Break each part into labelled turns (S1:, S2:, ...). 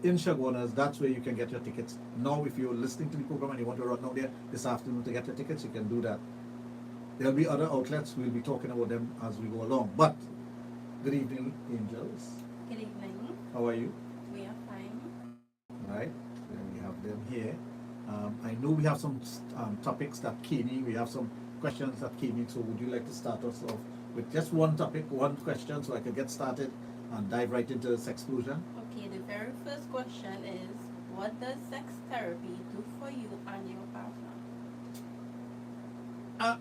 S1: in Shagonas, that's where you can get your tickets. Now, if you're listening to the program and you want to run down there this afternoon to get your tickets, you can do that. There'll be other outlets. We'll be talking about them as we go along. But good evening, Angels.
S2: Good evening.
S1: How are you?
S2: We are fine.
S1: Right. And we have them here. I know we have some topics that came in. We have some questions that came in. So would you like to start us off with just one topic, one question, so I can get started and dive right into Sexplosion?
S2: Okay, the very first question is, what does sex therapy do for you and your partner?
S1: Uh,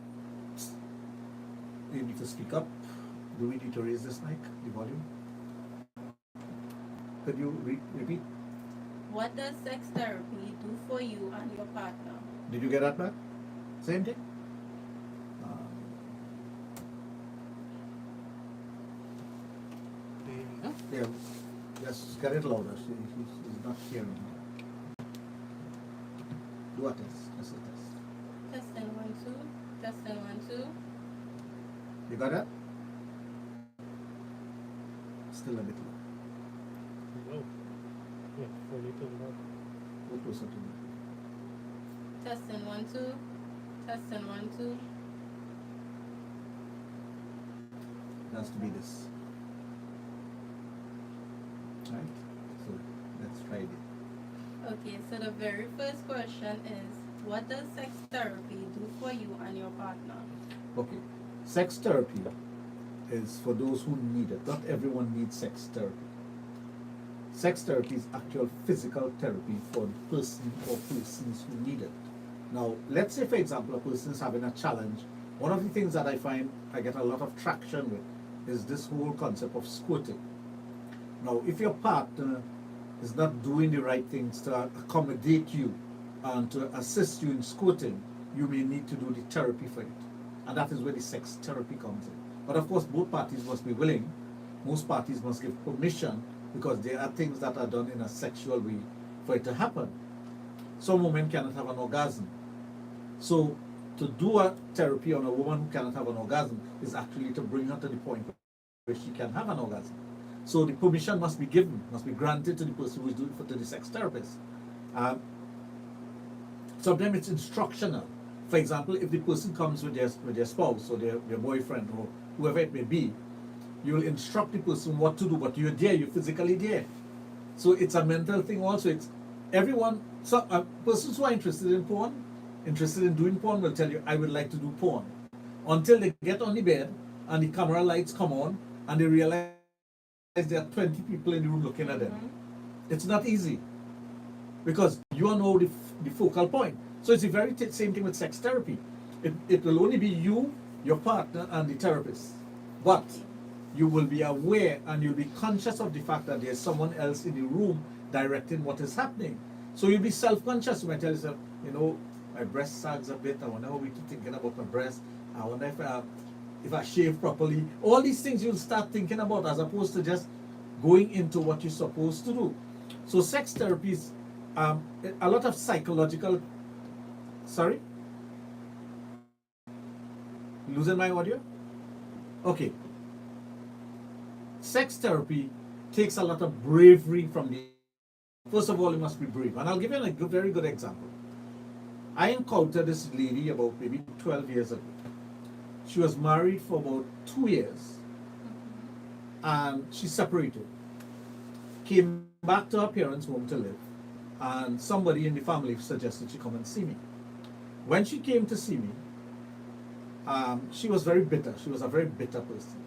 S1: you need to speak up. Do we need to raise this mic, the volume? Could you repeat?
S2: What does sex therapy do for you and your partner?
S1: Did you get that back? Same thing? Yeah, yes, get it louder. She's not hearing. Do a test. Just a test.
S2: Testing 1 2. Testing 1 2.
S1: You got that? Still a bit low.
S3: No. Yeah, fully turned up.
S1: Go closer to me.
S2: Testing 1 2. Testing 1 2.
S1: It has to be this. Right? So let's try it.
S2: Okay, so the very first question is, what does sex therapy do for you and your partner?
S1: Okay. Sex therapy is for those who need it. Not everyone needs sex therapy. Sex therapy is actual physical therapy for the person or persons who need it. Now, let's say, for example, a person is having a challenge. One of the things that I find I get a lot of traction with is this whole concept of squirting. Now, if your partner is not doing the right things to accommodate you and to assist you in squirting, you may need to do the therapy for it. And that is where the sex therapy comes in. But of course, both parties must be willing. Most parties must give permission, because there are things that are done in a sexual way for it to happen. Some women cannot have an orgasm. So to do a therapy on a woman who cannot have an orgasm is actually to bring her to the point where she can have an orgasm. So the permission must be given, must be granted to the person who is doing it, to the sex therapist. Sometimes it's instructional. For example, if the person comes with their spouse or their boyfriend or whoever it may be, you will instruct the person what to do, but you're there, you're physically there. So it's a mental thing also. It's everyone, persons who are interested in porn, interested in doing porn will tell you, I would like to do porn. Until they get on the bed and the camera lights come on and they realize there are 20 people in the room looking at them. It's not easy, because you are now the focal point. So it's the very same thing with sex therapy. It will only be you, your partner, and the therapist. But you will be aware and you'll be conscious of the fact that there's someone else in the room directing what is happening. So you'll be self-conscious. You might tell yourself, my breast sags a bit. I wonder how we keep thinking about my breast. I wonder if I shave properly. All these things you'll start thinking about, as opposed to just going into what you're supposed to do. So sex therapy is a lot of psychological... Sorry? Losing my audio? Okay. Sex therapy takes a lot of bravery from the... First of all, you must be brave. And I'll give you a very good example. I encountered this lady about maybe 12 years ago. She was married for about 2 years. And she separated. Came back to her parents' home to live. And somebody in the family suggested she come and see me. When she came to see me, she was very bitter. She was a very bitter person.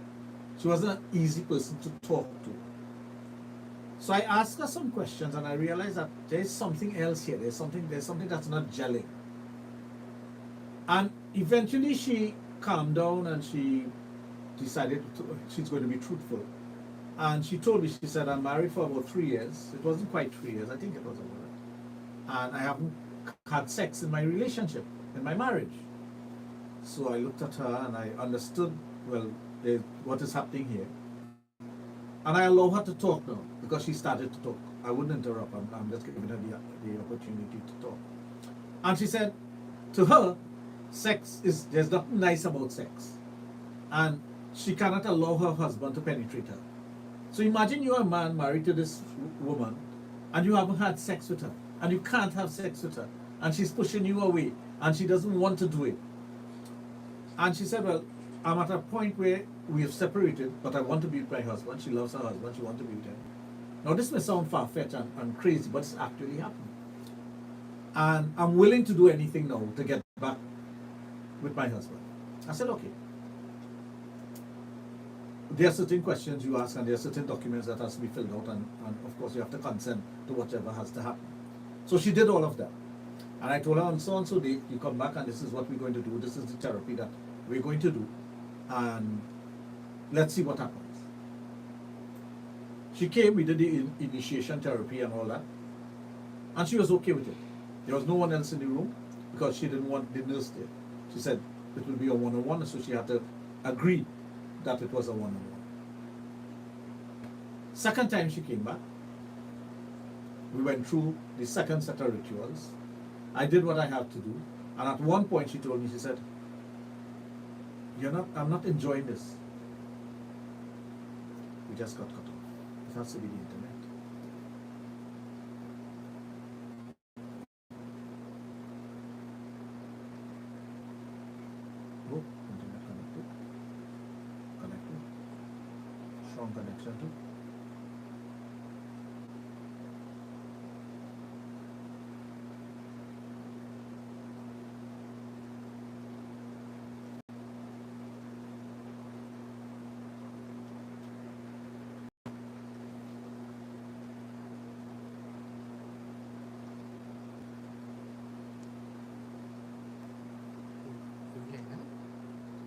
S1: She wasn't an easy person to talk to. So I asked her some questions and I realized that there's something else here. There's something that's not gelling. And eventually she calmed down and she decided she's going to be truthful. And she told me, she said, I'm married for about 3 years. It wasn't quite 3 years, I think it was about it. And I haven't had sex in my relationship, in my marriage. So I looked at her and I understood, well, what is happening here. And I allow her to talk now, because she started to talk. I wouldn't interrupt, I'm just giving her the opportunity to talk. And she said, to her, there's nothing nice about sex. And she cannot allow her husband to penetrate her. So imagine you're a man married to this woman, and you haven't had sex with her, and you can't have sex with her, and she's pushing you away, and she doesn't want to do it. And she said, well, I'm at a point where we have separated, but I want to be with my husband. She loves her husband, she wants to be with him. Now, this may sound far-fetched and crazy, but it's actually happened. And I'm willing to do anything now to get back with my husband. I said, okay. There are certain questions you ask, and there are certain documents that has to be filled out, and of course you have to consent to whatever has to happen. So she did all of that. And I told her on so and so date, you come back and this is what we're going to do. This is the therapy that we're going to do. And let's see what happens. She came, we did the initiation therapy and all that. And she was okay with it. There was no one else in the room because she didn't want the nurse there. She said it will be a one-on-one, so she had to agree that it was a one-on-one. Second time she came back, we went through the second set of rituals. I did what I had to do. And at one point she told me, she said, I'm not enjoying this. We just got cut off. It has to be the internet. Oh, internet connected. Connected. Strong connection too.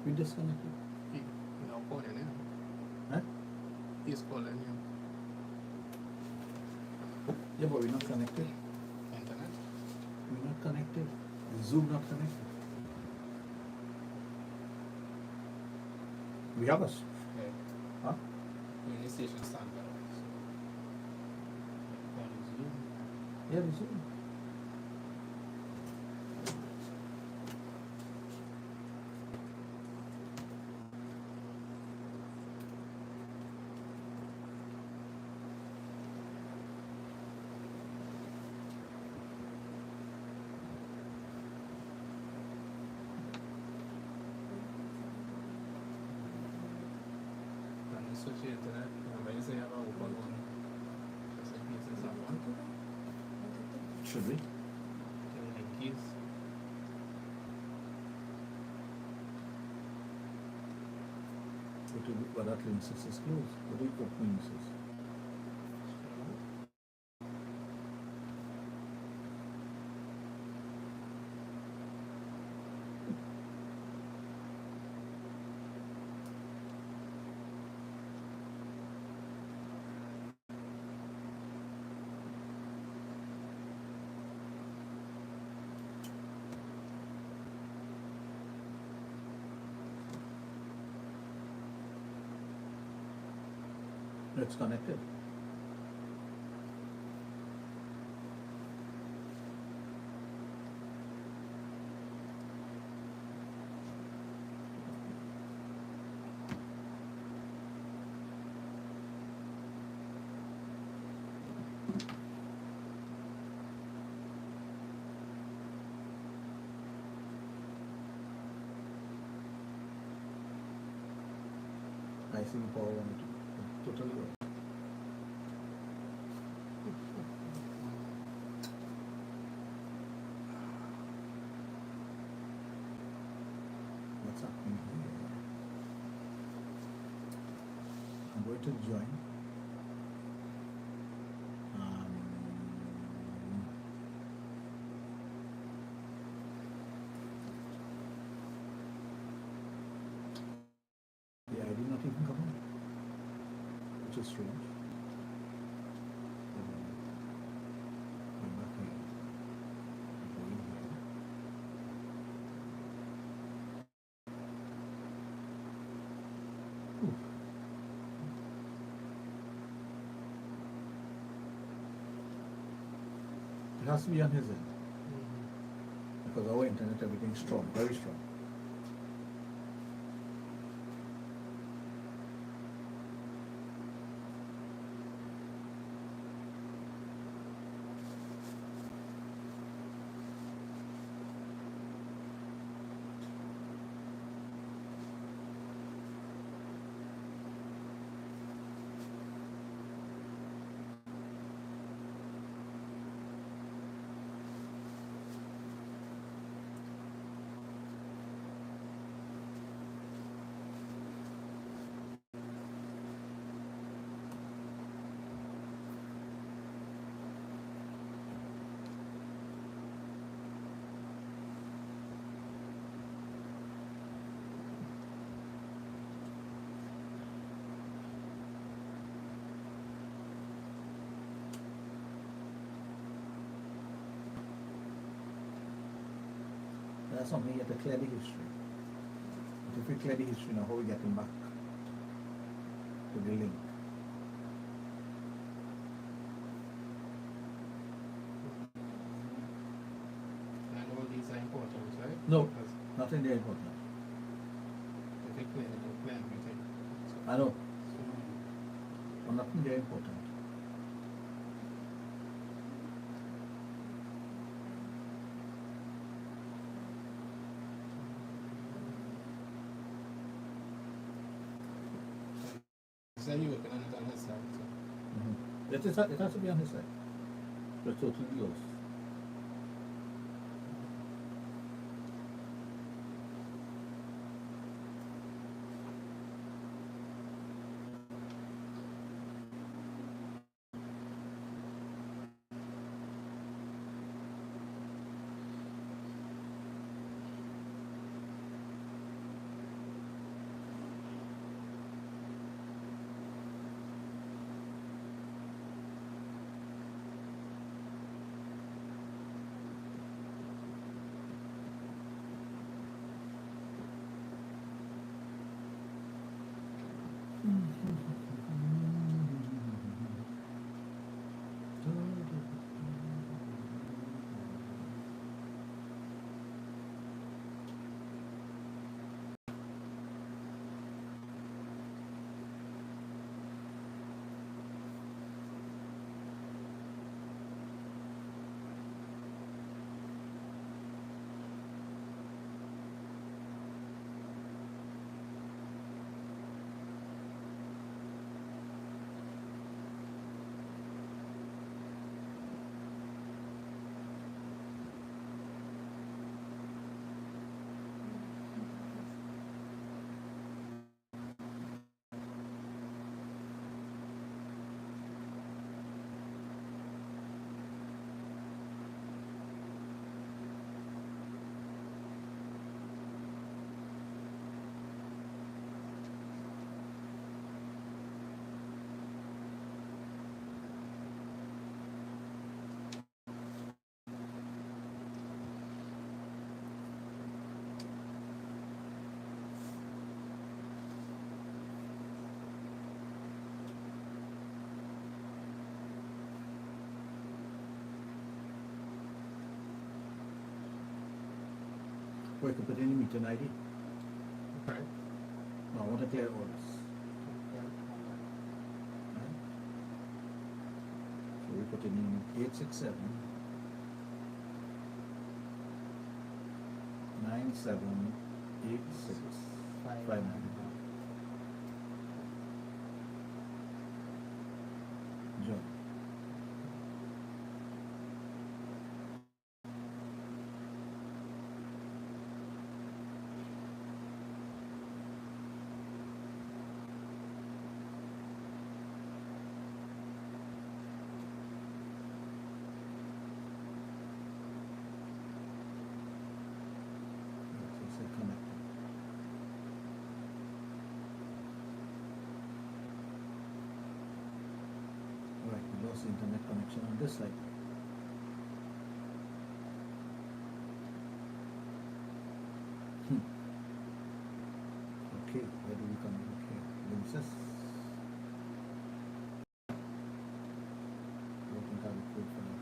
S1: We disconnected.
S3: No calling him.
S1: Huh?
S3: He's calling him.
S1: Yeah, but we're not connected.
S3: Internet.
S1: We're not connected. The Zoom not connected. We have us.
S3: Yeah.
S1: Huh?
S3: Community station standby. So, on Zoom.
S1: Yeah, the Zoom.
S3: And switch the internet. And when you say you have a open one, just in case it's not one.
S1: Should we?
S3: In case.
S1: But that link is closed. What do you put means is? It's connected. I see the power on it. Totally right. What's happening here? I'm going to join. The ID not even come on, which is strange. I'm back here. I'm going here. Ooh. It has to be on his end because our internet, everything's strong, very strong. That's something you have to clear the history. But if we clear the history now, how we getting back to the link?
S3: And all these are important, right?
S1: No,
S3: Because
S1: nothing there important.
S3: if you clear, you clear everything. So,
S1: I know,
S3: so,
S1: but nothing there important.
S3: so you working on it on this side, so.
S1: It has to be on his side. It's totally yours. Or you could put in the meeting ID.
S3: Okay.
S1: No, I want to clear all this. Right? So we put in 867 978659. John. So say connected. Alright, we lost the internet connection on this side. Hmm. Okay, where do we come in here? Princess. Working out the code for now.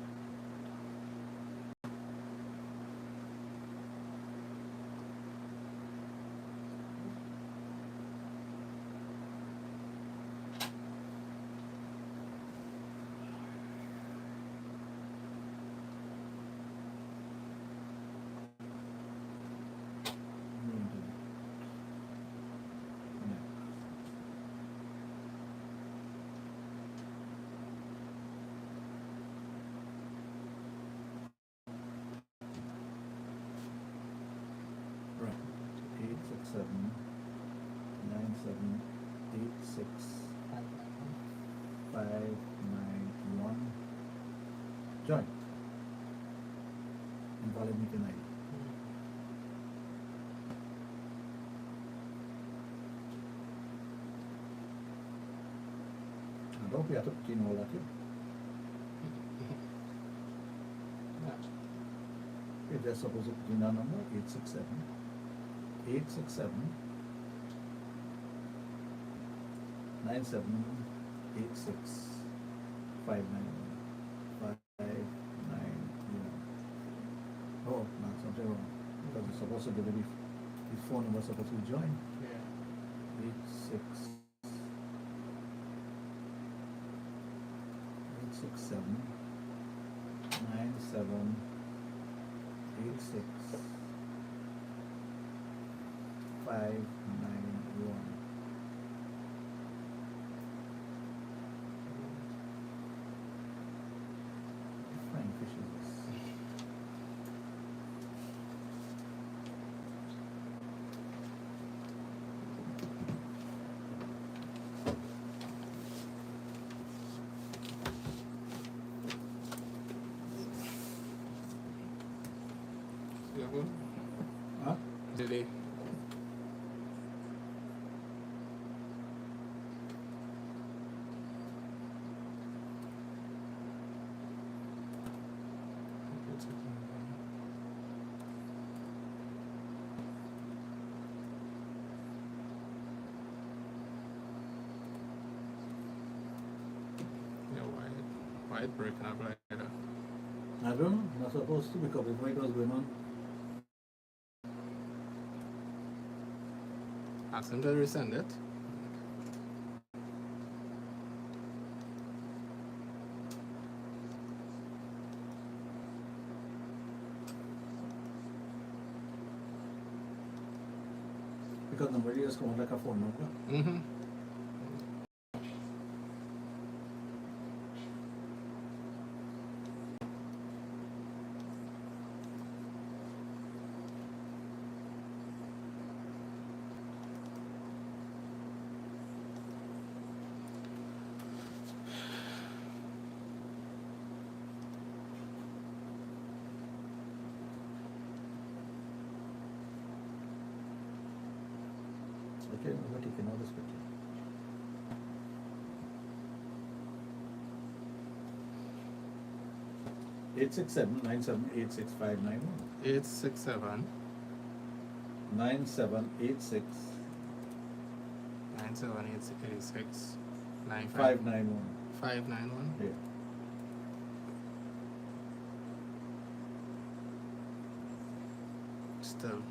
S1: No internet. Connect. Right. 8679786 591. Join. Invalid meeting ID. I hope you have to put in all that here.
S3: Yeah.
S1: Okay, they're supposed to put in our number 867 9786 591. Oh, no, something wrong. Because it's supposed to be the phone number supposed to be joined.
S3: Yeah.
S1: 867 9786 591. What flying fish is this?
S3: Yeah, good.
S1: Huh?
S3: Delay. Yeah, why it breaking up like that?
S1: I don't know. Not supposed to because before it was going on.
S3: Ask him to resend it.
S1: Because nobody just come like a phone number.
S3: Mm-hmm.
S1: Okay, we're taking all this picture. Eight six seven 9786591
S3: 867
S1: 9786
S3: 9786
S1: 591.
S3: 591.
S1: Yeah.
S3: Still.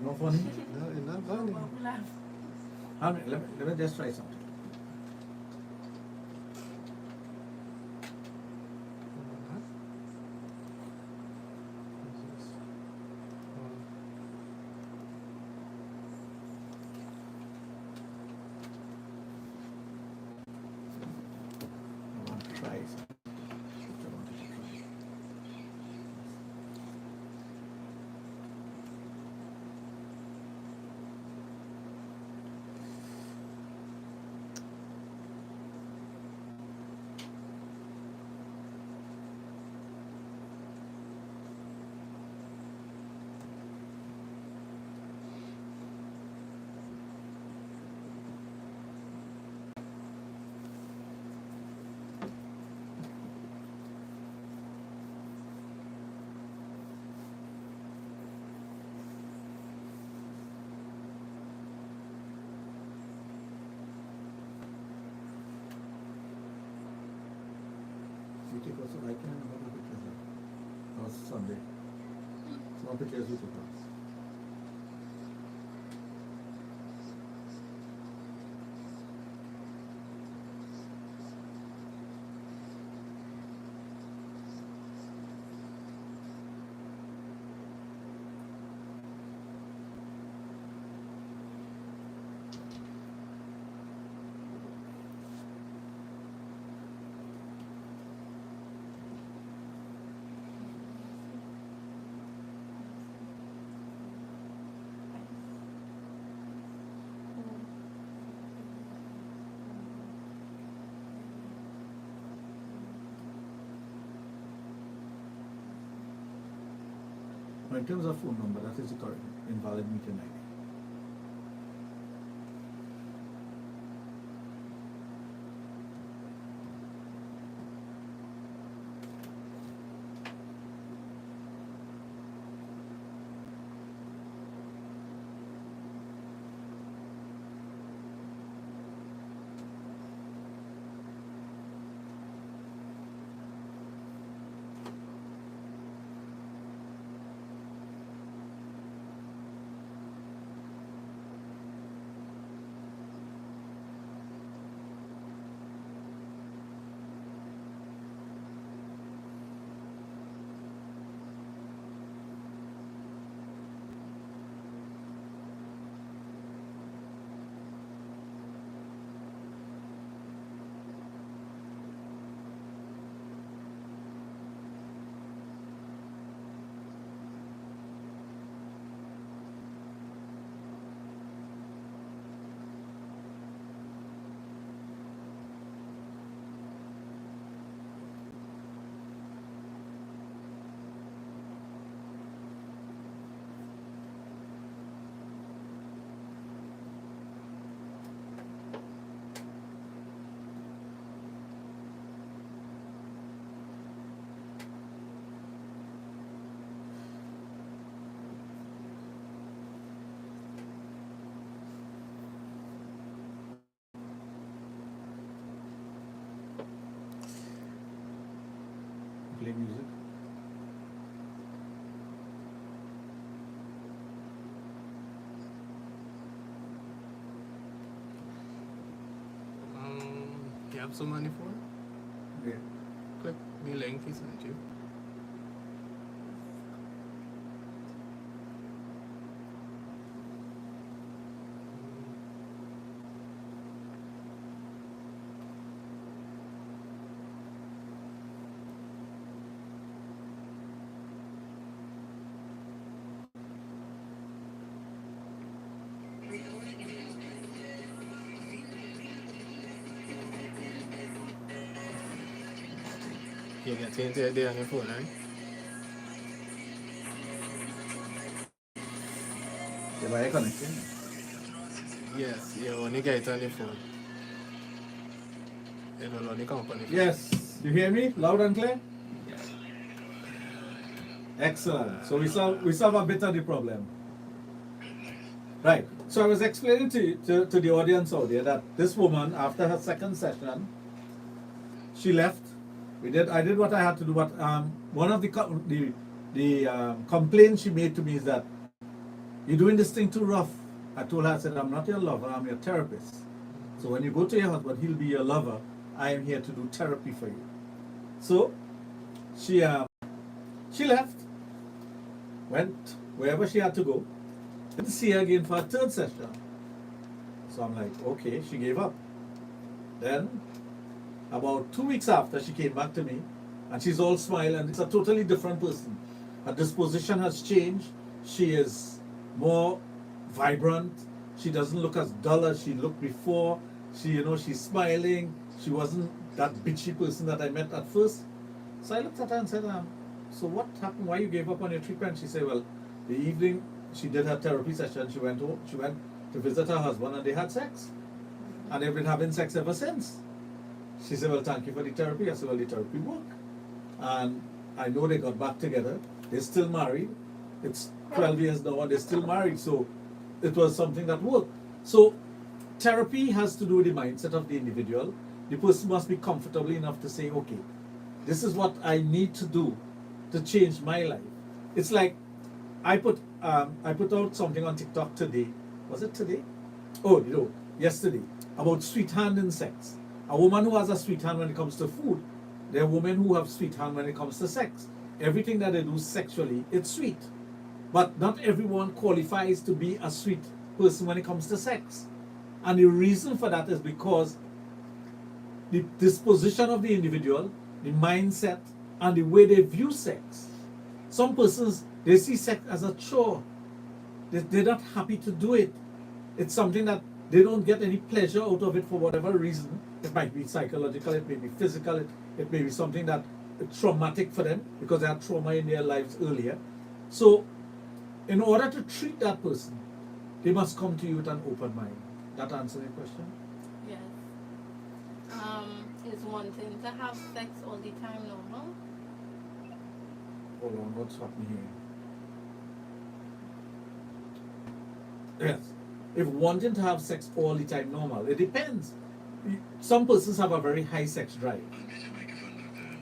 S1: No funny?
S3: No, it's not funny.
S1: Let me just try something. I want to try something. I wanted to try. You take also, I can remember the pictures. That was Sunday. Some pictures you took us. Now, in terms of phone number, that is the correct invalid meeting ID. play music.
S3: You have some money for it?
S1: Yeah.
S3: Click the link he sent you. You can change it there on your phone, right?
S1: The wire connection.
S3: Yes, you only get it on your phone. It will only come up on your phone.
S1: Yes. You hear me? Loud and clear? Excellent. So we solve a bit of the problem. Right. So I was explaining to the audience out there that this woman, after her second session, she left. I did what I had to do. But one of the complaints she made to me is that you're doing this thing too rough. I told her, I said, I'm not your lover, I'm your therapist. So when you go to your husband, he'll be your lover. I am here to do therapy for you. So she left, went wherever she had to go. Didn't see her again for a third session. So I'm like, okay, she gave up. Then about 2 weeks after, she came back to me and she's all smile and it's a totally different person. Her disposition has changed. She is more vibrant. She doesn't look as dull as she looked before. She's smiling. She wasn't that bitchy person that I met at first. So I looked at her and said, so what happened? Why you gave up on your treatment? She said, well, the evening she did her therapy session, she went home, she went to visit her husband and they had sex. And they've been having sex ever since. She said, well, thank you for the therapy. I said, well, the therapy worked. And I know they got back together. They're still married. It's 12 years now and they're still married. So it was something that worked. So therapy has to do with the mindset of the individual. The person must be comfortable enough to say, okay, this is what I need to do to change my life. It's like I put out something on TikTok today. Was it today? Oh, yesterday, about sweet hand in sex. A woman who has a sweet hand when it comes to food. There are women who have sweet hand when it comes to sex. Everything that they do sexually, it's sweet. But not everyone qualifies to be a sweet person when it comes to sex. And the reason for that is because the disposition of the individual, the mindset, and the way they view sex. Some persons, they see sex as a chore. They're not happy to do it. It's something that they don't get any pleasure out of it for whatever reason. It might be psychological, it may be physical, it may be something that is traumatic for them because they had trauma in their lives earlier. So, in order to treat that person, they must come to you with an open mind. That answer your question?
S2: Yes. Is wanting to have sex all the time normal?
S1: Hold on, what's happening here? Yes. If wanting to have sex all the time normal, it depends. Some persons have a very high sex drive.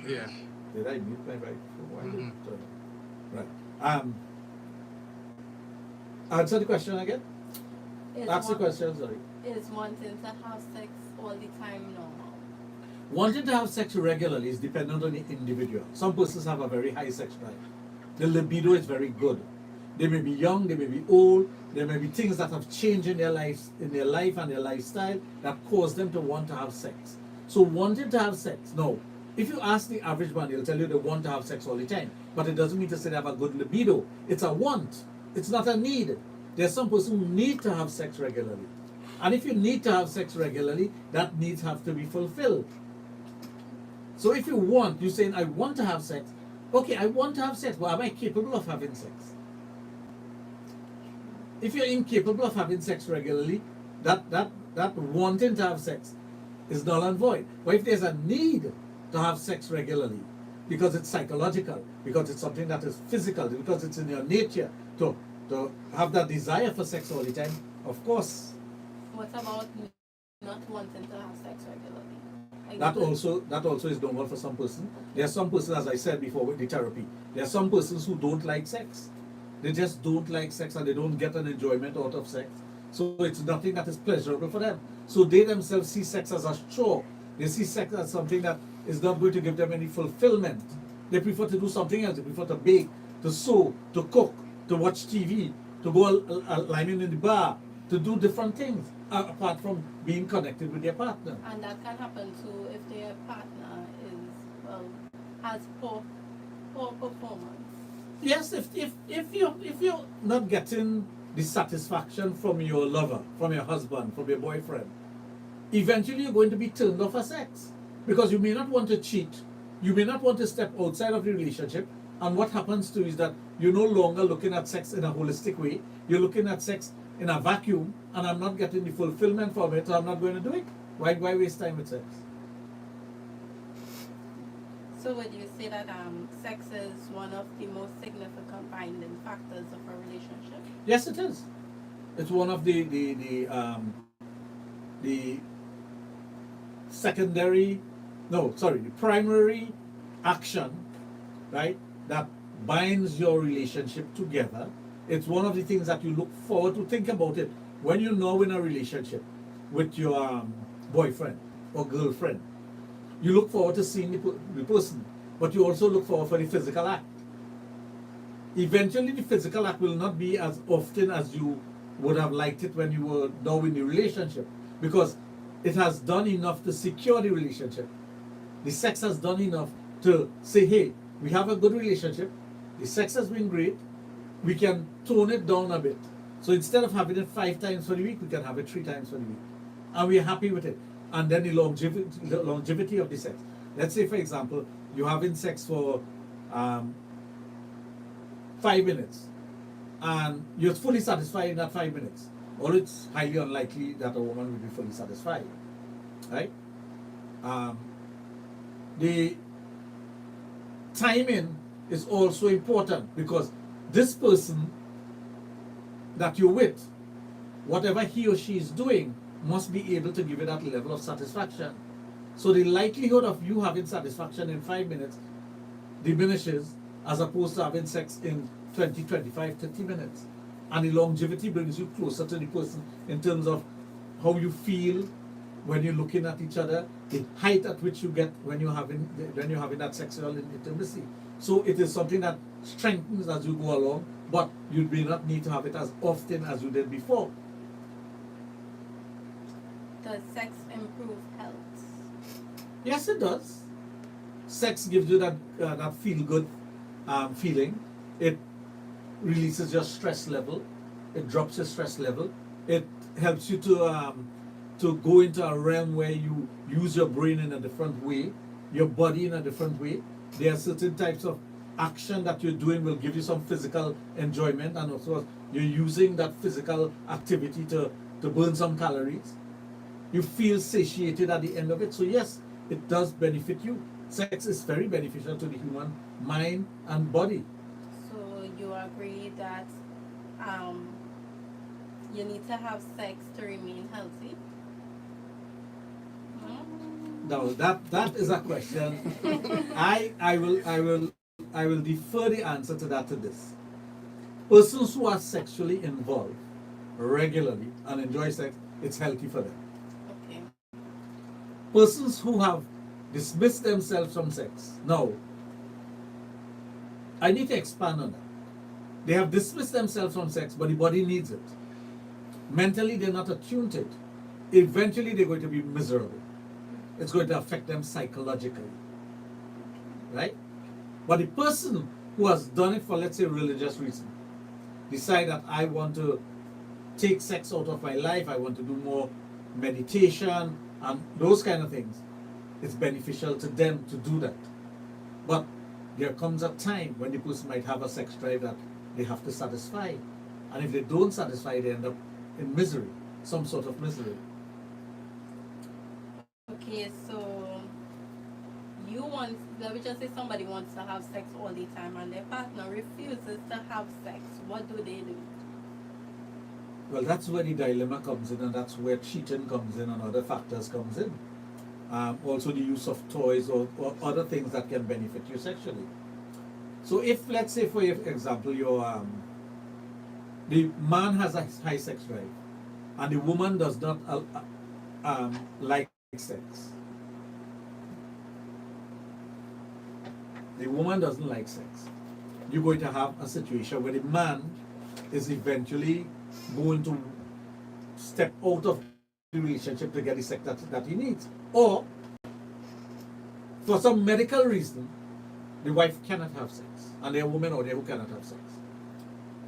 S3: Yeah.
S1: Did I mute my microphone? Why did it turn on? Right. Answer the question again. Ask the question, sorry.
S2: Is wanting to have sex all the time normal?
S1: Wanting to have sex regularly is dependent on the individual. Some persons have a very high sex drive. The libido is very good. They may be young, they may be old, there may be things that have changed in their life and their lifestyle that cause them to want to have sex. So wanting to have sex, no. If you ask the average man, he'll tell you they want to have sex all the time. But it doesn't mean to say they have a good libido. It's a want. It's not a need. There's some person who need to have sex regularly. And if you need to have sex regularly, that needs have to be fulfilled. So if you want, you're saying, I want to have sex. Okay, I want to have sex, but am I capable of having sex? If you're incapable of having sex regularly, that wanting to have sex is null and void. But if there's a need to have sex regularly, because it's psychological, because it's something that is physical, because it's in your nature to have that desire for sex all the time, of course.
S2: What about not wanting to have sex regularly?
S1: That
S2: Exactly.
S1: also is normal for some person. There are some persons, as I said before, with the therapy. There are some persons who don't like sex. They just don't like sex and they don't get an enjoyment out of sex. So it's nothing that is pleasurable for them. So they themselves see sex as a chore. They see sex as something that is not going to give them any fulfillment. They prefer to do something else. They prefer to bake, to sew, to cook, to watch TV, to go lining in the bar, to do different things apart from being connected with their partner.
S2: And that can happen too if their partner is, well, has poor performance.
S1: Yes, if you're not getting the satisfaction from your lover, from your husband, from your boyfriend, eventually you're going to be turned off for sex. Because you may not want to cheat, you may not want to step outside of the relationship, and what happens too is that you're no longer looking at sex in a holistic way, you're looking at sex in a vacuum, and I'm not getting the fulfillment from it, so I'm not going to do it. Why waste time with sex?
S2: So would you say that sex is one of the most significant binding factors of a relationship?
S1: Yes, it is. It's one of the secondary, no, sorry, the primary action, right, that binds your relationship together. It's one of the things that you look forward to. Think about it. When you're now in a relationship with your boyfriend or girlfriend, you look forward to seeing the person, but you also look forward for the physical act. Eventually, the physical act will not be as often as you would have liked it when you were now in the relationship, because it has done enough to secure the relationship. The sex has done enough to say, hey, we have a good relationship, the sex has been great, we can tone it down a bit. So instead of having it 5 times for the week, we can have it 3 times for the week. And we're happy with it. And then the longevity of the sex. Let's say, for example, you're having sex for 5 minutes and you're fully satisfied in that 5 minutes. Or it's highly unlikely that a woman will be fully satisfied. Right? Um, the timing is also important, because this person that you're with, whatever he or she is doing, must be able to give you that level of satisfaction. So the likelihood of you having satisfaction in 5 minutes diminishes, as opposed to having sex in 20, 25, 30 minutes. And the longevity brings you closer to the person in terms of how you feel when you're looking at each other, the height at which you get when you're having that sexual intimacy. So it is something that strengthens as you go along, but you may not need to have it as often as you did before.
S2: Does sex improve health?
S1: Yes, it does. Sex gives you that feel good feeling. It releases your stress level. It drops your stress level. It helps you to go into a realm where you use your brain in a different way, your body in a different way. There are certain types of action that you're doing will give you some physical enjoyment, and also you're using that physical activity to burn some calories. You feel satiated at the end of it. So yes, it does benefit you. Sex is very beneficial to the human mind and body.
S2: So you agree that um, you need to have sex to remain healthy?
S1: Now that is a question. I will defer the answer to that to this. Persons who are sexually involved regularly and enjoy sex, it's healthy for them.
S2: Okay.
S1: Persons who have dismissed themselves from sex. Now, I need to expand on that. They have dismissed themselves from sex, but the body needs it. Mentally, they're not attuned to it. Eventually, they're going to be miserable. It's going to affect them psychologically. Right? But the person who has done it for, let's say, religious reason, decide that I want to take sex out of my life, I want to do more meditation and those kind of things, it's beneficial to them to do that. But there comes a time when the person might have a sex drive that they have to satisfy. And if they don't satisfy, they end up in misery, some sort of misery.
S2: Okay, so let me just say somebody wants to have sex all the time and their partner refuses to have sex. What do they do?
S1: Well, that's where the dilemma comes in, and that's where cheating comes in and other factors comes in. Also the use of toys or other things that can benefit you sexually. So if, let's say, for example, the man has a high sex drive and the woman does not like sex. The woman doesn't like sex. You're going to have a situation where the man is eventually going to step out of the relationship to get the sex that he needs. Or, for some medical reason, the wife cannot have sex. And there are women out there who cannot have sex.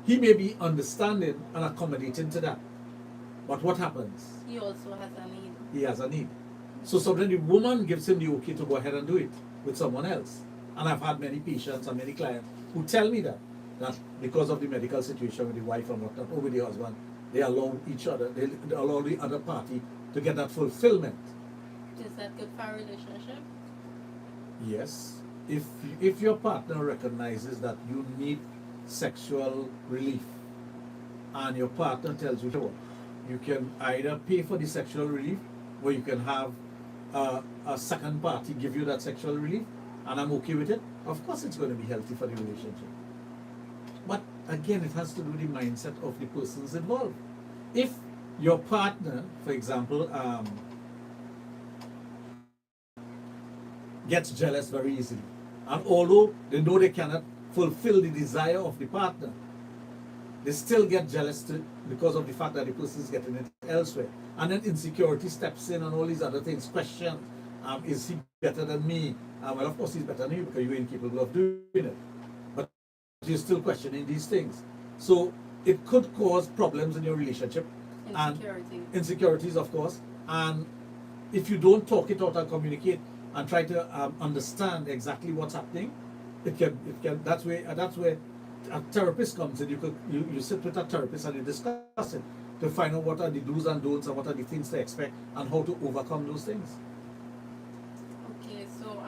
S1: He may be understanding and accommodating to that. But what happens?
S2: He also has a need.
S1: He has a need. So sometimes the woman gives him the okay to go ahead and do it with someone else. And I've had many patients and many clients who tell me that because of the medical situation with the wife and whatnot, or with the husband, they allow each other, they allow the other party to get that fulfillment.
S2: Is that good for a relationship?
S1: Yes. If your partner recognizes that you need sexual relief and your partner tells you, "Sure, you can either pay for the sexual relief or you can have a second party give you that sexual relief, and I'm okay with it," of course it's going to be healthy for the relationship. But again, it has to do with the mindset of the persons involved. If your partner, for example, gets jealous very easily, and although they know they cannot fulfill the desire of the partner, they still get jealous because of the fact that the person is getting it elsewhere. And then insecurity steps in and all these other things. Question, is he better than me? Well, of course he's better than you because you're incapable of doing it. But you're still questioning these things. So it could cause problems in your relationship.
S2: Insecurity.
S1: And insecurities, of course. And if you don't talk it out and communicate and try to understand exactly what's happening, it can that's where a therapist comes in. You sit with a therapist and you discuss it to find out what are the do's and don'ts and what are the things to expect and how to overcome those things.
S2: Okay, so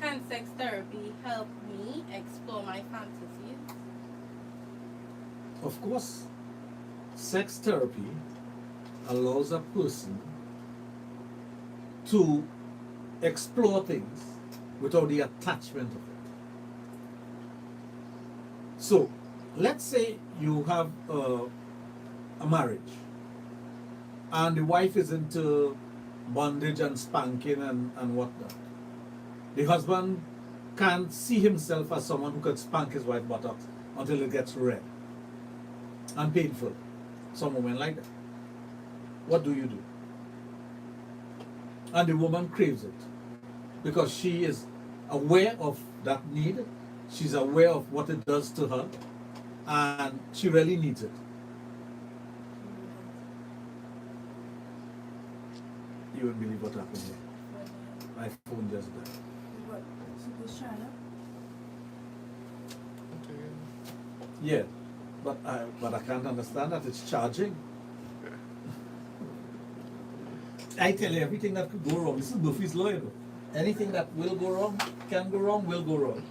S2: can sex therapy help me explore my fantasies?
S1: Of course, sex therapy allows a person to explore things without the attachment of it. So, let's say you have a marriage and the wife is into bondage and spanking and whatnot. The husband can't see himself as someone who could spank his wife's buttocks until it gets red and painful. Some women like that. What do you do? And the woman craves it because she is aware of that need. She's aware of what it does to her, and she really needs it. You wouldn't believe what happened here. My phone just died.
S4: What? Super China?
S1: Yeah, but I can't understand that it's charging. I tell you, everything that could go wrong. This is Buffy's lawyer. Anything that will go wrong, can go wrong, will go wrong.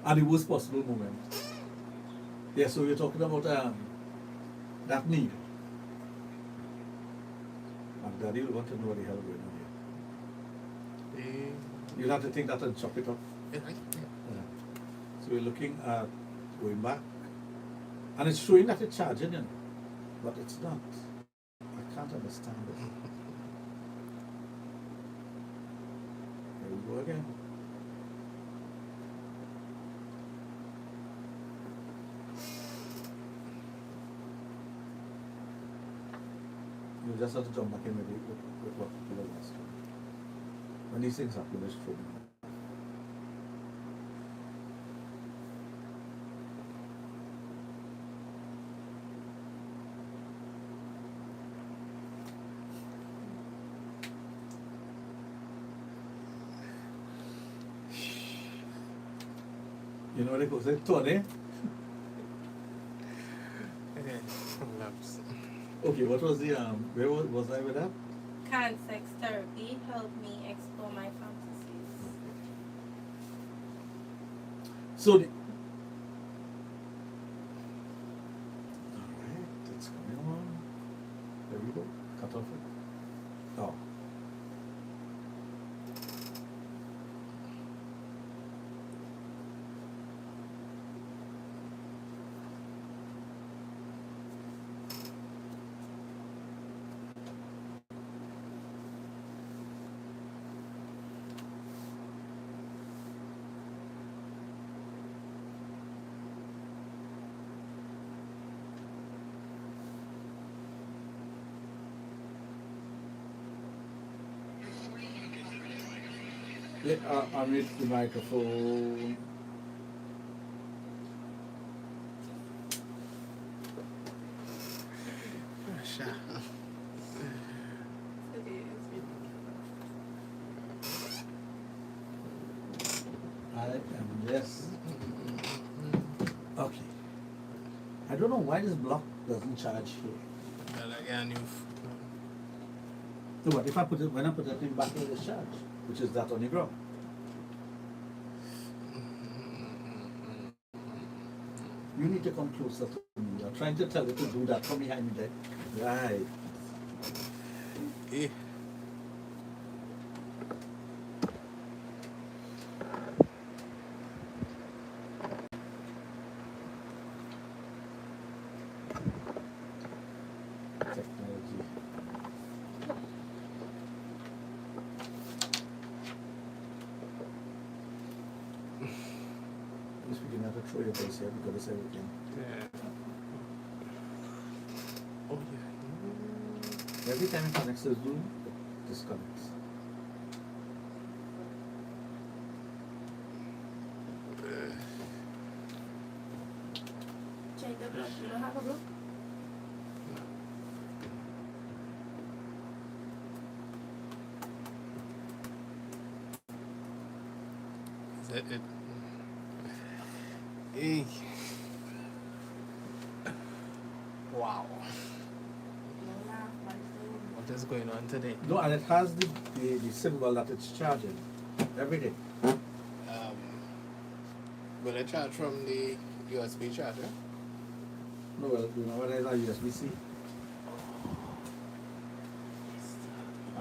S1: At the worst possible moment. Yeah, so we're talking about that need. And Daddy will want to know what the hell going on here. You'll have to take that and chop it up.
S3: Yeah.
S1: Yeah. So we're looking at going back. And it's showing that it's charging in, but it's not. I can't understand it. Here we go again. You just have to jump back in with what people are asking. When these things happen, it's true. You know what they call it? Tony?
S3: Lapse.
S1: Okay, what was the, where was I with that?
S2: Can sex therapy help me explore my fantasies?
S1: So, alright, it's coming on. There we go. Cut off it. Oh. Unmute the microphone.
S5: Sure.
S1: I am yes. Okay. I don't know why this block doesn't charge here.
S5: Well, again,
S1: So what if I put it when I put that thing back in the charge, which is that on the ground? You need to come closer to me. I'm trying to tell you to do that from behind me there. Right.
S5: Eh.
S1: Technology. At least we didn't have to throw your base here because it's everything.
S5: Yeah. Oh, yeah.
S1: Every time it connects to Zoom, it disconnects.
S4: Change the block. You don't have a block?
S5: Is that it? Eh. Wow.
S4: No laugh, my phone.
S5: What is going on today?
S1: No, and it has the symbol that it's charging every day.
S5: Will it charge from the USB charger?
S1: No, well, you know what is a USB-C? I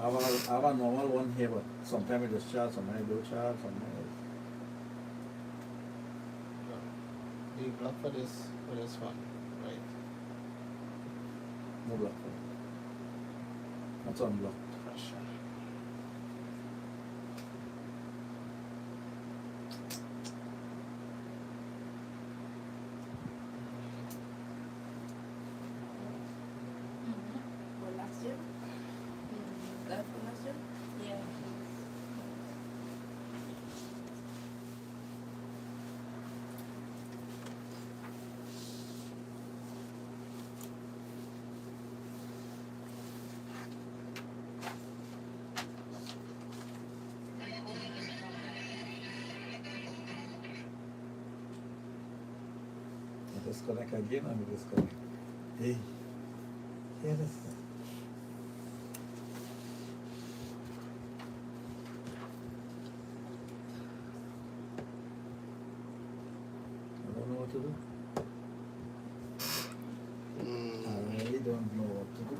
S1: have a normal one here, but sometimes it just charge, sometimes it don't charge, sometimes
S5: The block for this one, right?
S1: no block. That's unblocked.
S5: Pressure.
S4: Or last year? That from last year?
S2: Yeah.
S1: I disconnect again and we disconnect. Hey, here it is. I don't know what to do. I really don't know what to do.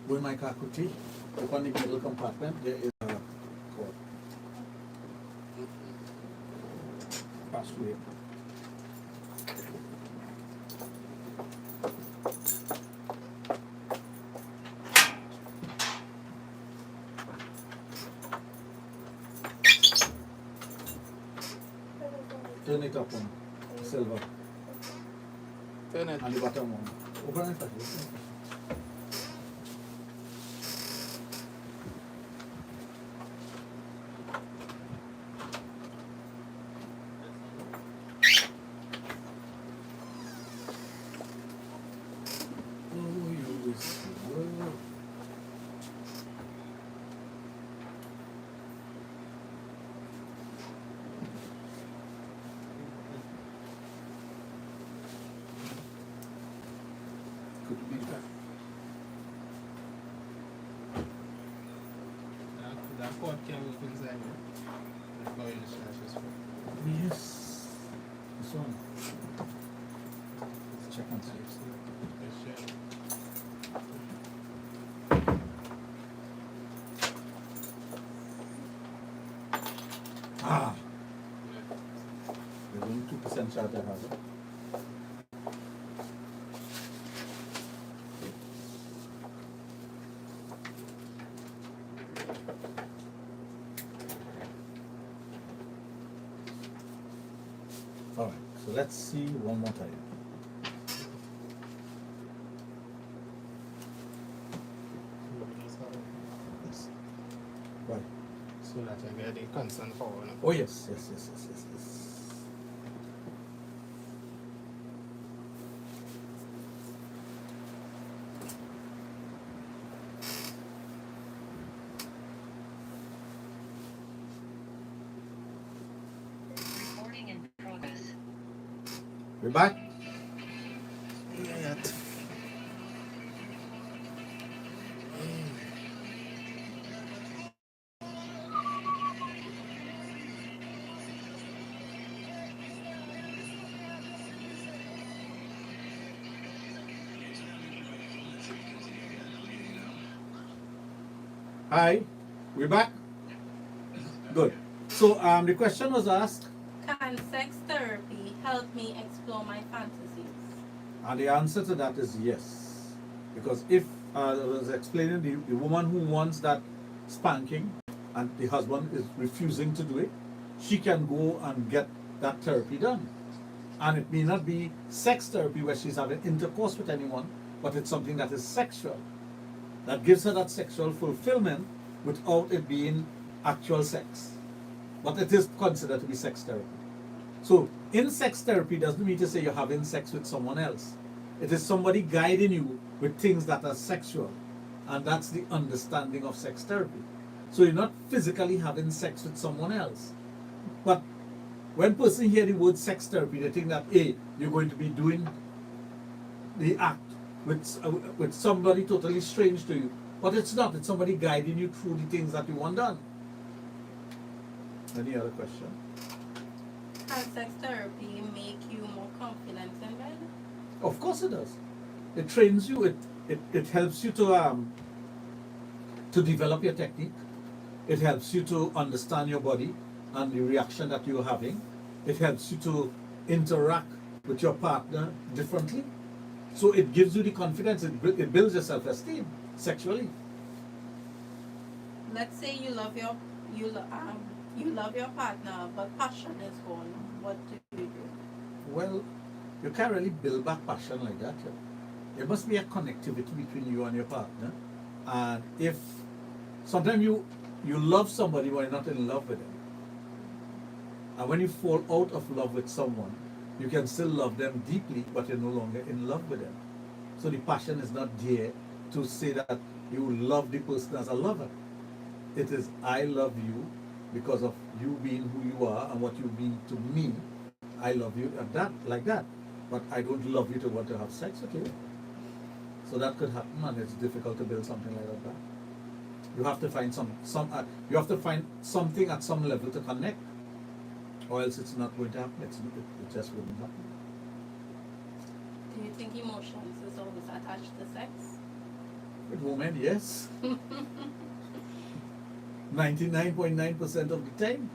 S1: With my Kakuti, upon the middle compartment, there is a cord. Pass through it. Turn it up one, silver,
S5: Turn it.
S1: and the bottom one. Open it up. Oh, you is world. Could be that.
S5: That cord can work inside here. That's how you discharge this one.
S1: Yes. This one. Let's check and see. Ah, there's only 2% charge I have. All right, so let's see one more time.
S5: where the constant power.
S1: Oh yes, yes, yes, yes, yes, yes.
S6: Recording in progress.
S1: We back?
S5: Yet.
S1: Hi, we back? Good. So the question was asked,
S2: Can sex therapy help me explore my fantasies?
S1: and the answer to that is yes. Because if, I was explaining, the woman who wants that spanking and the husband is refusing to do it, she can go and get that therapy done. And it may not be sex therapy where she's having intercourse with anyone, but it's something that is sexual, that gives her that sexual fulfillment without it being actual sex. But it is considered to be sex therapy. So in sex therapy doesn't mean to say you're having sex with someone else. It is somebody guiding you with things that are sexual. And that's the understanding of sex therapy. So you're not physically having sex with someone else. But when person hear the word sex therapy, they think that, hey, you're going to be doing the act with somebody totally strange to you. But it's not. It's somebody guiding you through the things that you want done. Any other question?
S2: Can sex therapy make you more confident in bed?
S1: Of course it does. It trains you. It helps you to develop your technique. It helps you to understand your body and the reaction that you're having. It helps you to interact with your partner differently. So it gives you the confidence. It builds your self-esteem sexually.
S2: Let's say you love your partner, but passion is gone. What do you do?
S1: Well, you can't really build back passion like that. Yeah. There must be a connectivity between you and your partner. And if sometimes you love somebody when you're not in love with them. And when you fall out of love with someone, you can still love them deeply, but you're no longer in love with them. So the passion is not there to say that you love the person as a lover. It is, I love you because of you being who you are and what you mean to me. I love you at that, like that. But I don't love you to want to have sex with you. So that could happen, and it's difficult to build something like that. You have to find you have to find something at some level to connect, or else it's not going to happen. It just wouldn't happen.
S2: Do you think emotions is always attached to sex?
S1: With women, yes. 99.9% of the time.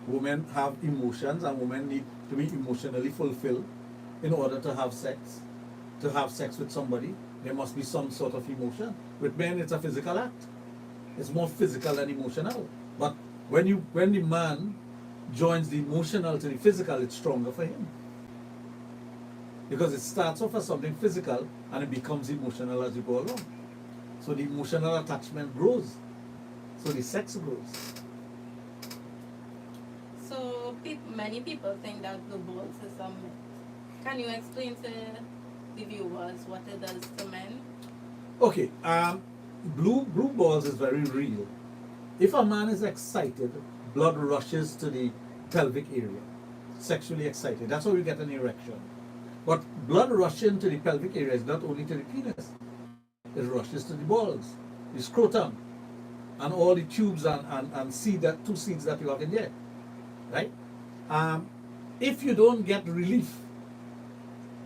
S1: Women have emotions, and women need to be emotionally fulfilled in order to have sex. To have sex with somebody, there must be some sort of emotion. With men, it's a physical act. It's more physical than emotional. But when the man joins the emotional to the physical, it's stronger for him. Because it starts off as something physical and it becomes emotional as you go along. So the emotional attachment grows. So the sex grows.
S2: So many people think that blue balls is a myth. Can you explain to the viewers what it does to men?
S1: Okay, blue balls is very real. If a man is excited, blood rushes to the pelvic area. Sexually excited. That's how you get an erection. But blood rushing to the pelvic area is not only to the penis. It rushes to the balls, the scrotum, and all the tubes and seed, that 2 seeds that you have in there. Right? If you don't get relief,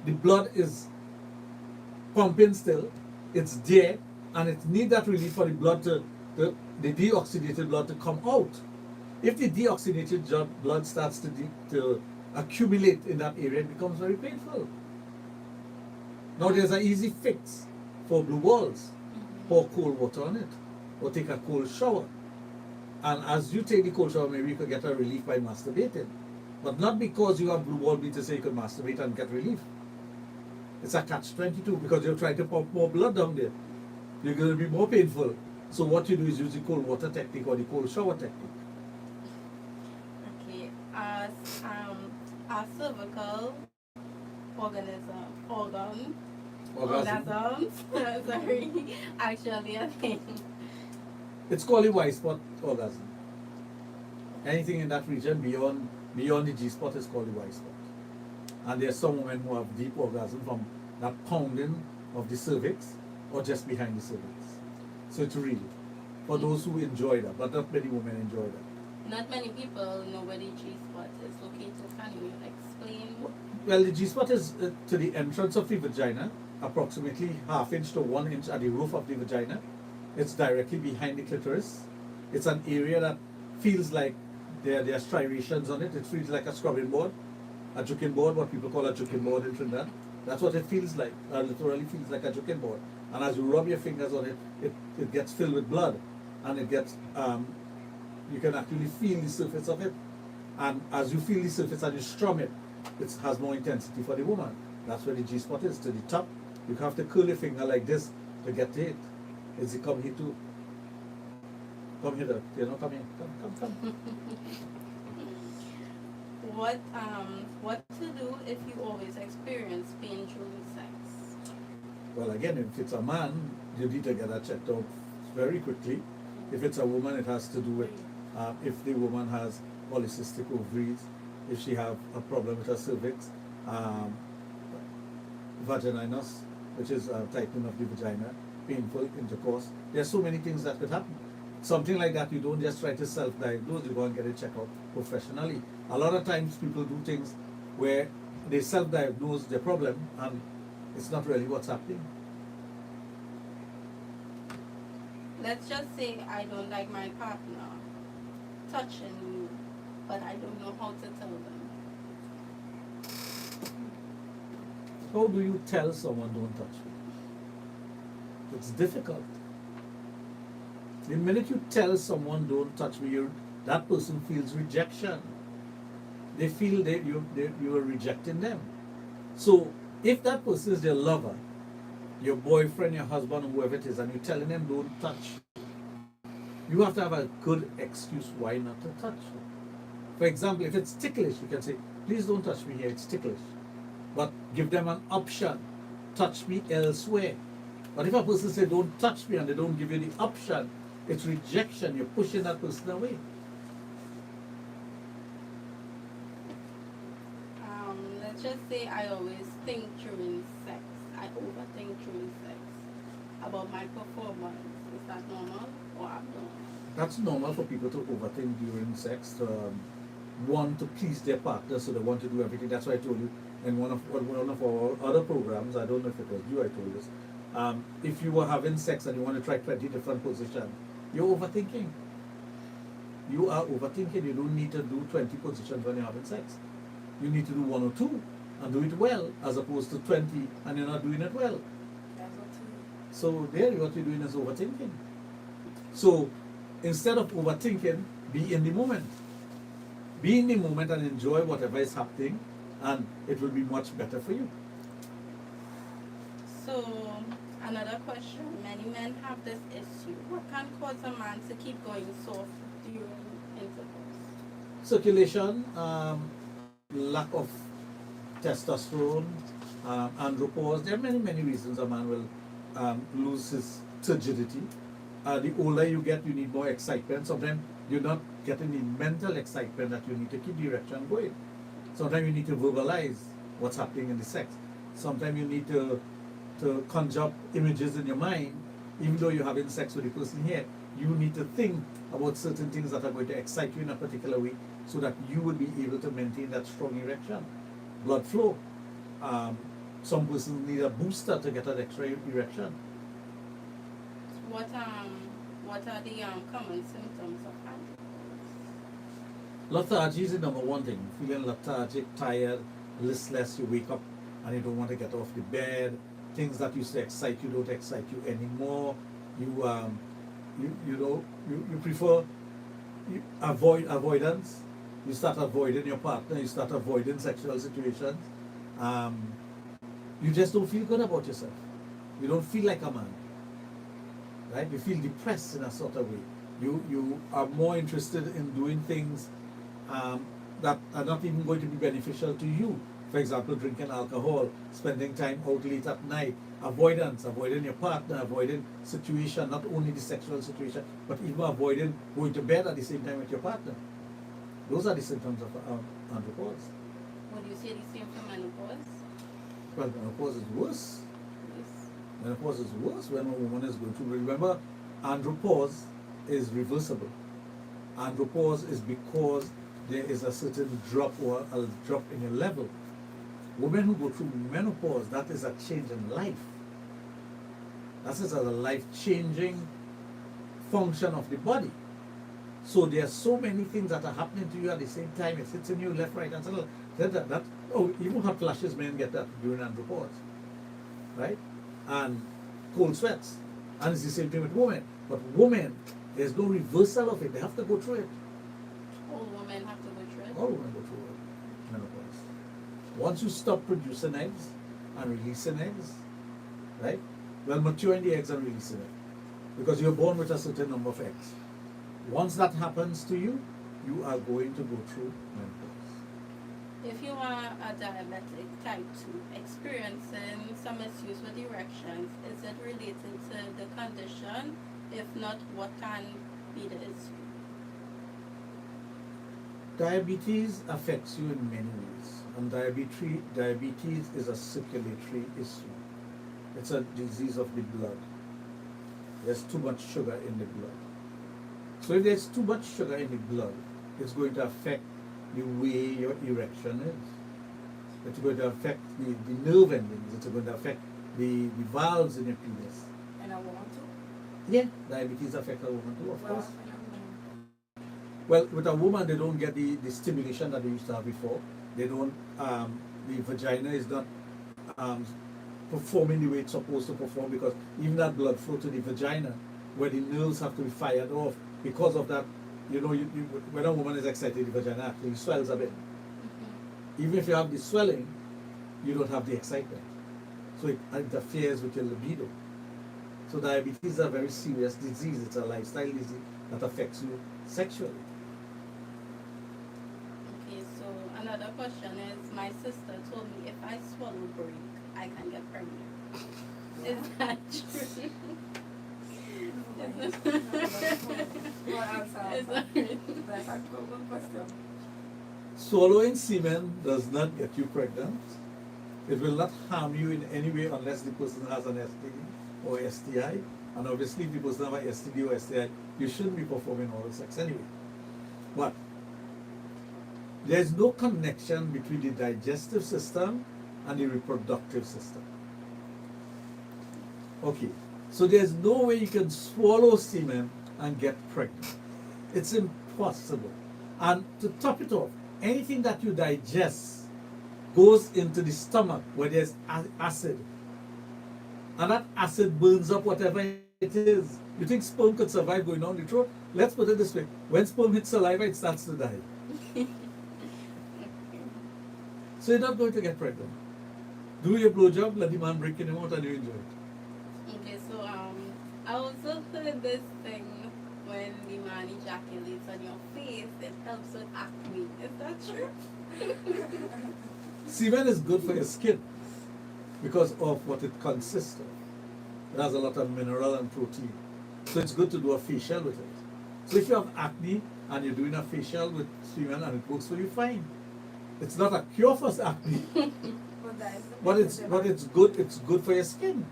S1: the blood is pumping still, it's there, and it needs that relief for the blood the deoxygenated blood to come out. If the deoxygenated blood starts to accumulate in that area, it becomes very painful. Now there's an easy fix for blue balls. Pour cold water on it, or take a cold shower. And as you take the cold shower, maybe you could get a relief by masturbating. But not because you have blue ball be to say you could masturbate and get relief. It's a catch-22 because you're trying to pump more blood down there. You're going to be more painful. So what you do is use the cold water technique or the cold shower technique.
S2: are cervical orgasms,
S1: Orgasm.
S2: sorry, actually a thing.
S1: It's called a white spot orgasm. Anything in that region beyond the G spot is called a white spot. And there are some women who have deep orgasm from that pounding of the cervix or just behind the cervix. So it's really for those who enjoy that, but not many women enjoy that.
S2: Not many people know where the G spot is located. Can you explain?
S1: Well, the G spot is to the entrance of the vagina, approximately half inch to 1 inch at the roof of the vagina. It's directly behind the clitoris. It's an area that feels like there are striations on it. It feels like a scrubbing board, a juking board, what people call a juking board in Trinidad. That's what it feels like. Literally feels like a juking board. And as you rub your fingers on it, it gets filled with blood, and it gets you can actually feel the surface of it. And as you feel the surface and you strum it, it has more intensity for the woman. That's where the G spot is, to the top. You have to curl your finger like this to get to it. Is it come here too? Come here, you know, come here. Come.
S2: What to do if you always experience pain during sex?
S1: Well, again, if it's a man, you need to get that checked out very quickly. If it's a woman, it has to do with if the woman has polycystic ovaries, if she have a problem with her cervix, vagininus, which is tightening of the vagina, painful intercourse. There are so many things that could happen. Something like that, you don't just try to self-diagnose, you go and get it checked out professionally. A lot of times people do things where they self-diagnose their problem and it's not really what's happening.
S2: Let's just say I don't like my partner touching me, but I don't know how to tell them.
S1: How do you tell someone don't touch me? It's difficult. The minute you tell someone don't touch me, that person feels rejection. They feel that you are rejecting them. So if that person is their lover, your boyfriend, your husband, whoever it is, and you're telling them don't touch, you have to have a good excuse why not to touch. For example, if it's ticklish, you can say, please don't touch me here, it's ticklish. But give them an option, touch me elsewhere. But if a person says don't touch me and they don't give you the option, it's rejection, you're pushing that person away.
S2: Let's just say I always think during sex. I overthink during sex about my performance. Is that normal or abnormal?
S1: That's normal for people to overthink during sex, to want to please their partner, so they want to do everything. That's why I told you in one of our other programs, I don't know if it was you I told this, if you were having sex and you want to try 20 different positions, you're overthinking. You are overthinking. You don't need to do 20 positions when you're having sex. You need to do 1 or 2 and do it well, as opposed to 20 and you're not doing it well. So there, what you're doing is overthinking. So instead of overthinking, be in the moment. Be in the moment and enjoy whatever is happening, and it will be much better for you.
S2: So another question. Many men have this issue. What can cause a man to keep going soft during intercourse?
S1: Circulation, lack of testosterone, andropause. There are many reasons a man will lose his turgidity. The older you get, you need more excitement. Sometimes you're not getting the mental excitement that you need to keep the erection going. Sometimes you need to verbalize what's happening in the sex. Sometimes you need to conjure up images in your mind. Even though you're having sex with the person here, you need to think about certain things that are going to excite you in a particular way, so that you will be able to maintain that strong erection. Blood flow. Some persons need a booster to get an extra erection.
S2: What are the common symptoms of intercourse?
S1: Lethargy is the number one thing. Feeling lethargic, tired, listless, you wake up and you don't want to get off the bed. Things that used to excite you don't excite you anymore. You prefer avoidance. You start avoiding your partner, you start avoiding sexual situations. You just don't feel good about yourself. You don't feel like a man. Right? You feel depressed in a sort of way. You are more interested in doing things that are not even going to be beneficial to you. For example, drinking alcohol, spending time out late at night, avoidance, avoiding your partner, avoiding situation, not only the sexual situation, but even avoiding going to bed at the same time with your partner. Those are the symptoms of andropause.
S2: Would you say the same for menopause?
S1: Well, menopause is worse.
S2: Yes.
S1: Menopause is worse when a woman is going through. Remember, andropause is reversible. Andropause is because there is a certain drop or a drop in your level. Women who go through menopause, that is a change in life. That is a life-changing function of the body. So there are so many things that are happening to you at the same time. It's hitting you left, right, and center. Even hot flashes, men get that during andropause, right? And cold sweats. And it's the same thing with women. But women, there's no reversal of it. They have to go through it.
S2: All women have to go through it.
S1: All women go through menopause. Once you stop producing eggs and releasing eggs, right? Well, maturing the eggs and releasing it. Because you're born with a certain number of eggs. Once that happens to you, you are going to go through menopause.
S2: If you are a diabetic type 2 experiencing some issues with erections, is it related to the condition? If not, what can be the issue?
S1: Diabetes affects you in many ways. And diabetes is a circulatory issue. It's a disease of the blood. There's too much sugar in the blood. So if there's too much sugar in the blood, it's going to affect the way your erection is. It's going to affect the nerve endings. It's going to affect the valves in your penis.
S4: And I want to.
S1: Yeah, diabetes affects a woman too, of
S4: Well,
S1: course. Well, with a woman, they don't get the stimulation that they used to have before. They don't, the vagina is not performing the way it's supposed to perform, because even that blood flow to the vagina, where the nerves have to be fired off. Because of that, you know, when a woman is excited, the vagina actually swells a bit. Even if you have the swelling, you don't have the excitement. So it interferes with your libido. So diabetes is a very serious disease. It's a lifestyle disease that affects you sexually.
S2: Okay, so another question is, my sister told me if I swallow break, I can get pregnant. Is that true?
S4: That's a good question.
S1: Swallowing semen does not get you pregnant. It will not harm you in any way unless the person has an STD or STI. And obviously, if the person has an STD or STI, you shouldn't be performing oral sex anyway. But there's no connection between the digestive system and the reproductive system. Okay, so there's no way you can swallow semen and get pregnant. It's impossible. And to top it off, anything that you digest goes into the stomach where there's acid. And that acid burns up whatever it is. You think sperm could survive going down the throat? Let's put it this way. When sperm hits saliva, it starts to die. So you're not going to get pregnant. Do your blowjob, let the man break in him out, and you enjoy it.
S2: Okay, so I also heard this thing, when the man ejaculates on your face, it helps with acne. Is that true?
S1: Semen is good for your skin because of what it consists of. It has a lot of mineral and protein. So it's good to do a facial with it. So if you have acne and you're doing a facial with semen and it works for you, fine. It's not a cure for acne, but it's good for your skin.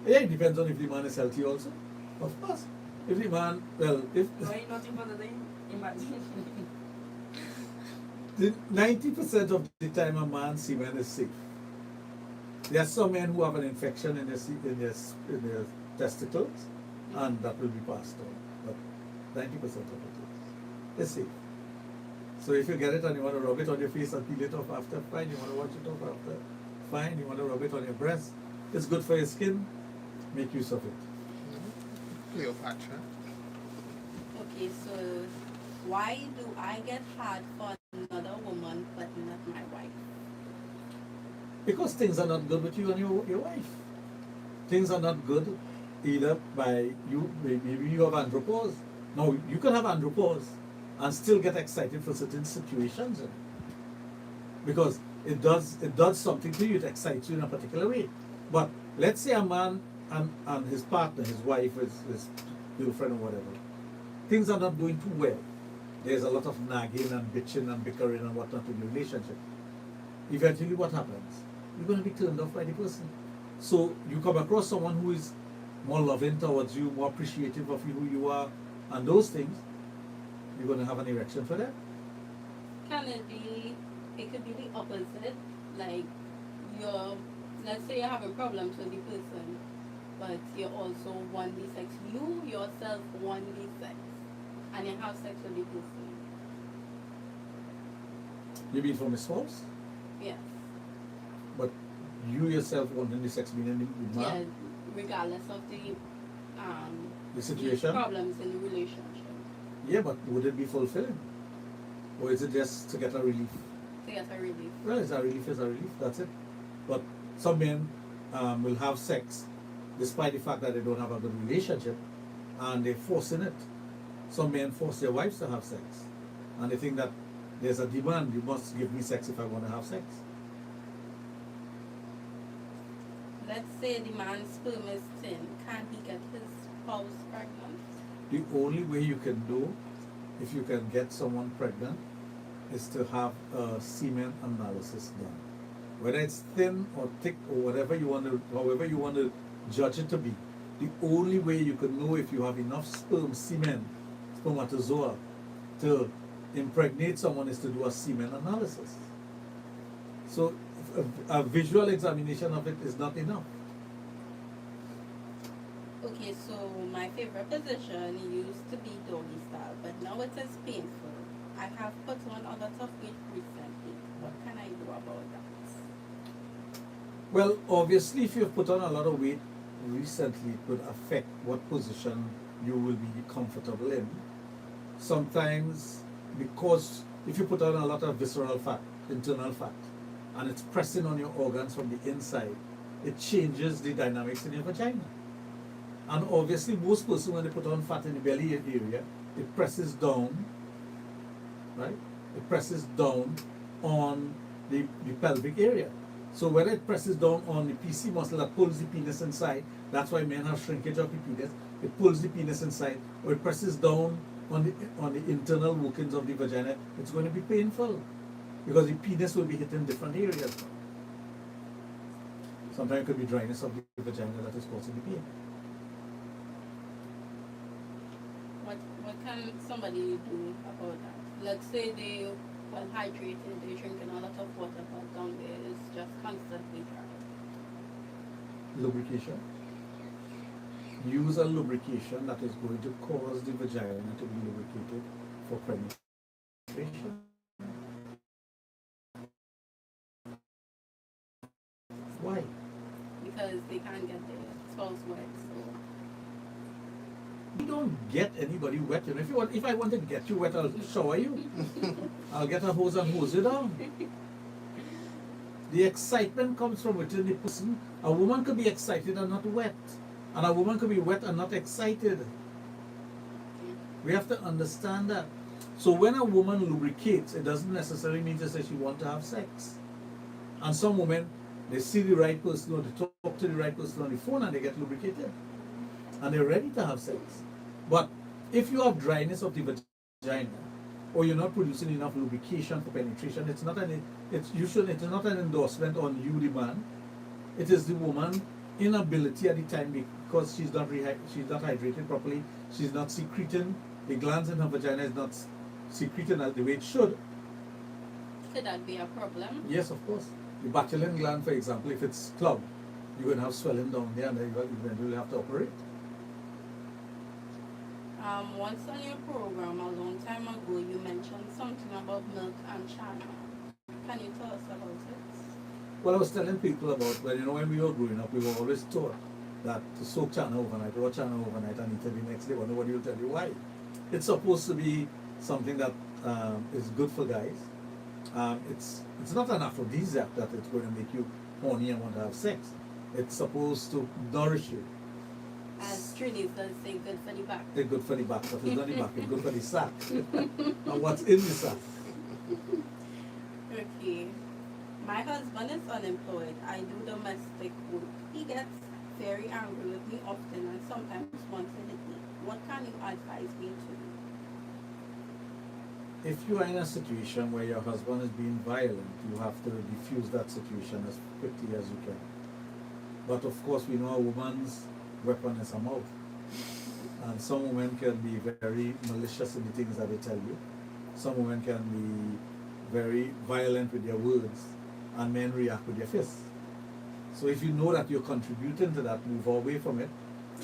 S1: Yeah, it depends on if the man is healthy also. Of course. If the man, well, if
S4: No, it's not important to imagine.
S1: 90% of the time a man's semen is safe. There are some men who have an infection in their testicles, and that will be passed on. But 90% of it is safe. So if you get it and you want to rub it on your face and peel it off after, fine. You want to wash it off after, fine. You want to rub it on your breast, it's good for your skin. Make use of it.
S5: Cleopatra.
S2: Okay, so why do I get hard for another woman but not my wife?
S1: Because things are not good with you and your wife. Things are not good either by you. Maybe you have andropause. Now, you can have andropause and still get excited for certain situations, because it does something to you, it excites you in a particular way. But let's say a man and his partner, his wife, his girlfriend or whatever, things are not going too well. There's a lot of nagging and bitching and bickering and whatnot in the relationship. Eventually what happens? You're going to be turned off by the person. So you come across someone who is more loving towards you, more appreciative of you, who you are, and those things, you're going to have an erection for that.
S2: Can it could be the opposite, like let's say you're having problems with the person, but you also want the sex, you yourself want the sex, and you have sex with the person.
S1: You mean from a spouse?
S2: Yes.
S1: But you yourself wanting the sex being in the
S2: Yeah,
S1: man?
S2: regardless of the
S1: situation?
S2: problems in the relationship.
S1: Yeah, but would it be fulfilling? Or is it just to get a relief?
S2: To get a relief.
S1: Well, it's a relief, that's it. But some men will have sex despite the fact that they don't have a good relationship, and they're forcing it. Some men force their wives to have sex, and they think that there's a demand, you must give me sex if I want to have sex.
S2: Let's say the man's sperm is thin. Can he get his spouse pregnant?
S1: The only way you can do, if you can get someone pregnant, is to have a semen analysis done. Whether it's thin or thick or whatever you want to, however you want to judge it to be, the only way you can know if you have enough semen, spermatozoa, to impregnate someone is to do a semen analysis. So a visual examination of it is not enough.
S2: Okay, so my favorite position used to be doggy style, but now it is painful. I have put on a lot of weight recently. What can I do about that?
S1: Well, obviously, if you've put on a lot of weight recently, it could affect what position you will be comfortable in. Sometimes, because if you put on a lot of visceral fat, internal fat, and it's pressing on your organs from the inside, it changes the dynamics in your vagina. And obviously, most persons, when they put on fat in the belly area, it presses down, right? It presses down on the pelvic area. So whether it presses down on the PC muscle that pulls the penis inside, that's why men have shrinkage of the penis, it pulls the penis inside, or it presses down on the internal workings of the vagina, it's going to be painful, because the penis will be hitting different areas. Sometimes it could be dryness of the vagina that is causing the pain.
S2: What can somebody do about that? Let's say they well hydrated, they're drinking a lot of water, but down there is just constantly dry.
S1: Lubrication. Use a lubrication that is going to cause the vagina to be lubricated for penetration. Why?
S2: Because they can't get their spouse wet, so
S1: You don't get anybody wet. You know, if I want to get you wet, I'll shower you. I'll get a hose and hose you down. The excitement comes from within the person. A woman could be excited and not wet. And a woman could be wet and not excited. We have to understand that. So when a woman lubricates, it doesn't necessarily mean to say she wants to have sex. And some women, they see the right person or they talk to the right person on the phone and they get lubricated. And they're ready to have sex. But if you have dryness of the vagina, or you're not producing enough lubrication for penetration, it's not an endorsement on you, the man. It is the woman inability at the time, because she's not hydrated properly, she's not secreting, the glands in her vagina is not secreting as the way it should.
S2: could that be a problem?
S1: Yes, of course. The Bartholin gland, for example, if it's clogged, you're going to have swelling down there and then you will have to operate.
S2: Once on your program a long time ago, you mentioned something about milk and chana. Can you tell us about it?
S1: Well, I was telling people about, well, you know, when we were growing up, we were always taught that to soak chana overnight, raw chana overnight, and eat it the next day. Well, nobody will tell you why. It's supposed to be something that is good for guys. It's not an aphrodisiac that it's going to make you horny and want to have sex. It's supposed to nourish you.
S2: As Trini does say good for the back.
S1: It's good for the back, but it's not the back, it's good for the sack. And what's in the sack?
S2: Okay. My husband is unemployed. I do domestic work. He gets very angry with me often and sometimes wants to hit me. What can you advise me to do?
S1: If you are in a situation where your husband is being violent, you have to diffuse that situation as quickly as you can. But of course, we know a woman's weapon is her mouth. And some women can be very malicious in the things that they tell you. Some women can be very violent with their words, and men react with their fists. So if you know that you're contributing to that, move away from it.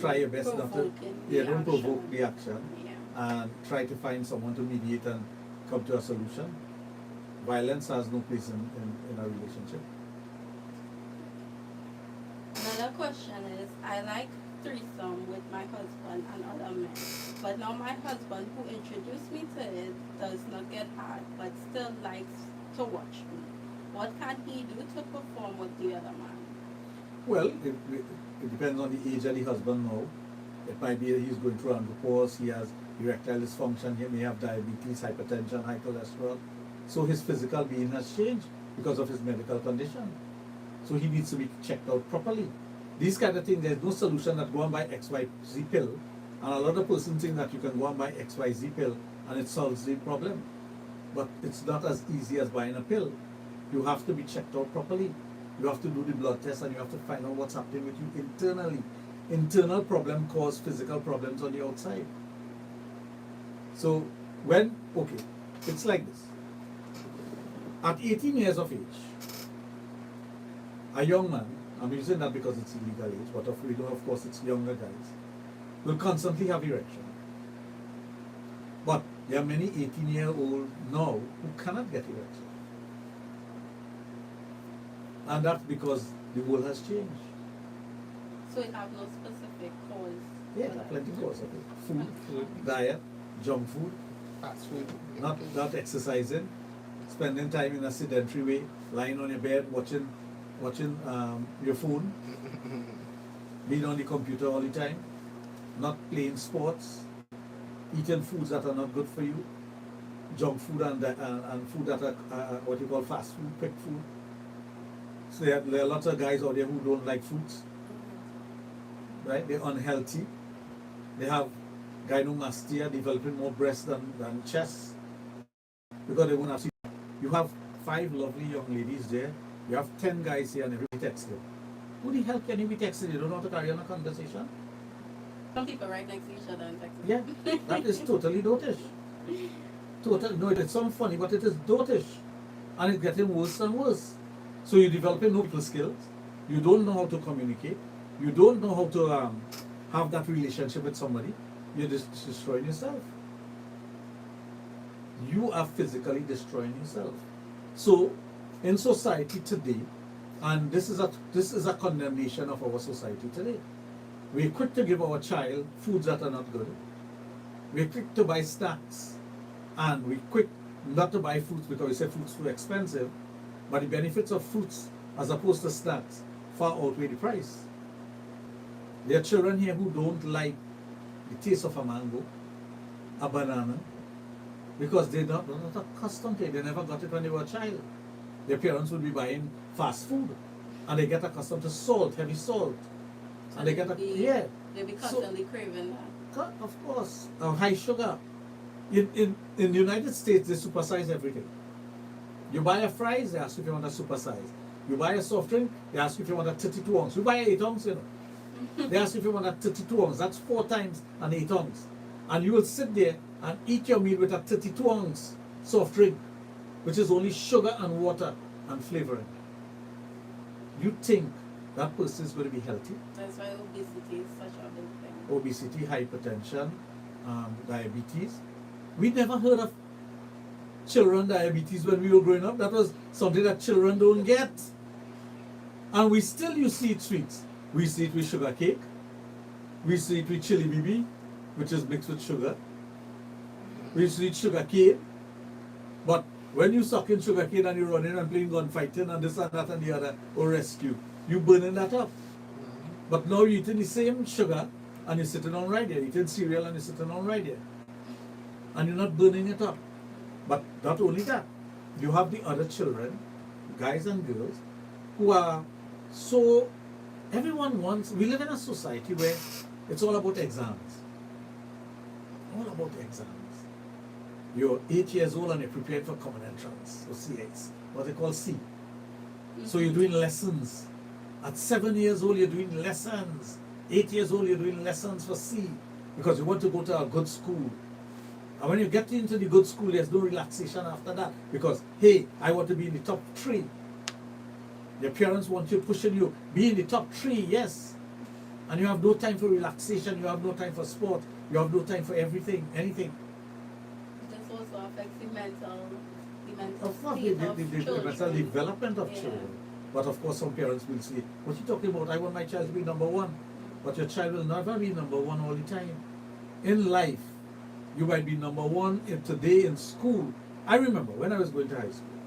S1: Try your best not to. Don't provoke the action.
S2: Yeah.
S1: And try to find someone to mediate and come to a solution. Violence has no place in a relationship.
S2: Another question is, I like threesome with my husband and other men, but now my husband who introduced me to it does not get hard, but still likes to watch me. What can he do to perform with the other man?
S1: Well, it depends on the age of the husband now. It might be that he's going through andropause, he has erectile dysfunction, he may have diabetes, hypertension, high cholesterol. So his physical being has changed because of his medical condition. So he needs to be checked out properly. These kind of things, there's no solution that go and buy XYZ pill. And a lot of persons think that you can go and buy XYZ pill and it solves the problem. But it's not as easy as buying a pill. You have to be checked out properly. You have to do the blood test and you have to find out what's happening with you internally. Internal problem cause physical problems on the outside. So it's like this. At 18 years of age, a young man, I'm using that because it's illegal age, but of course it's younger guys, will constantly have erection. But there are many 18-year-olds now who cannot get erection. And that's because the world has changed.
S2: So it have no specific cause?
S1: Yeah, plenty of cause of it. Food, diet, junk food,
S5: Fast food.
S1: not exercising, spending time in a sedentary way, lying on your bed, watching your phone, being on the computer all the time, not playing sports, eating foods that are not good for you, junk food and food that are what you call fast food, quick food. So there are lots of guys out there who don't like fruits, right? They're unhealthy. They have gynecomastia, developing more breasts than chest because they won't have. You have 5 lovely young ladies there. You have 10 guys here and everybody texting. Who the hell can you be texting? You don't know how to carry on a conversation?
S2: Some people right next to each other and text.
S1: Yeah, that is totally dotish. No, it sounds funny, but it is dotish. And it's getting worse and worse. So you're developing no people skills. You don't know how to communicate. You don't know how to have that relationship with somebody. You're just destroying yourself. You are physically destroying yourself. So in society today, and this is a condemnation of our society today. We're quick to give our child foods that are not good. We're quick to buy snacks, and we're quick not to buy fruits because we say fruits too expensive. But the benefits of fruits as opposed to snacks far outweigh the price. There are children here who don't like the taste of a mango, a banana, because they're not accustomed to it. They never got it when they were a child. Their parents would be buying fast food, and they get accustomed to salt, heavy salt.
S2: So
S1: And they get
S2: they'll be constantly craving that.
S1: Of course, high sugar. In the United States, they supersize everything. You buy a fries, they ask you if you want a supersize. You buy a soft drink, they ask you if you want a 32 ounce. You buy 8 ounce, they ask you if you want a 32 ounce. That's 4 times an 8 ounce. And you will sit there and eat your meal with a 32 ounce soft drink, which is only sugar and water and flavoring. You think that person is going to be healthy?
S2: That's why obesity is such a big thing.
S1: Obesity, hypertension, diabetes. We never heard of children diabetes when we were growing up. That was something that children don't get. And you see it sweets. We see it with sugar cake. We see it with chili bibi, which is mixed with sugar. We see it sugar cane. But when you suck in sugar cane and you're running and playing gunfighting and this and that and the other, or rescue, you burning that up. But now you're eating the same sugar and you're sitting on right there, eating cereal and you're sitting on right there. And you're not burning it up. But not only that, you have the other children, guys and girls, who are so, everyone wants, we live in a society where it's all about exams. All about exams. You're 8 years old and you're prepared for common entrance, or CX, what they call C. So you're doing lessons. At 7 years old, you're doing lessons. 8 years old, you're doing lessons for C, because you want to go to a good school. And when you get into the good school, there's no relaxation after that, because, hey, I want to be in the top 3. Your parents want you, pushing you, be in the top 3, yes. And you have no time for relaxation, you have no time for sport, you have no time for everything, anything.
S2: This also affects the mental
S1: Of course,
S2: state
S1: the
S2: of
S1: mental
S2: children.
S1: development of
S2: Yeah.
S1: children. But of course, some parents will say, what you talking about? I want my child to be number 1. But your child will never be number 1 all the time. In life, you might be number 1 today in school. I remember when I was going to high school,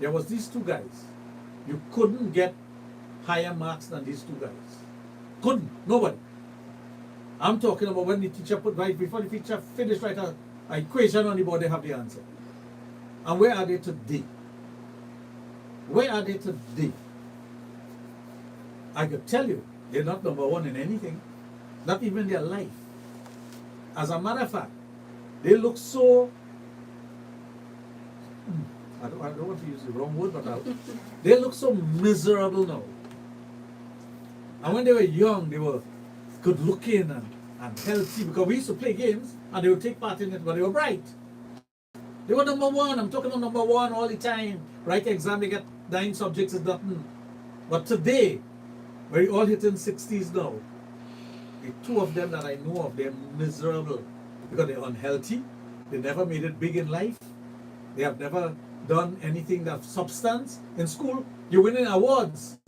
S1: there was these 2 guys. You couldn't get higher marks than these 2 guys. Couldn't. Nobody. I'm talking about when the teacher put right before the teacher finished write an equation on the board, they have the answer. And where are they today? Where are they today? I could tell you, they're not number 1 in anything, not even their life. As a matter of fact, they look so, I don't want to use the wrong word, but they look so miserable now. And when they were young, they were good looking and healthy, because we used to play games and they would take part in it, but they were bright. They were number 1. I'm talking about number 1 all the time. Write exam, they get 9 subjects, is nothing. But today, we're all hitting 60s now. The 2 of them that I know of, they're miserable because they're unhealthy. They never made it big in life. They have never done anything of substance. In school, you're winning awards.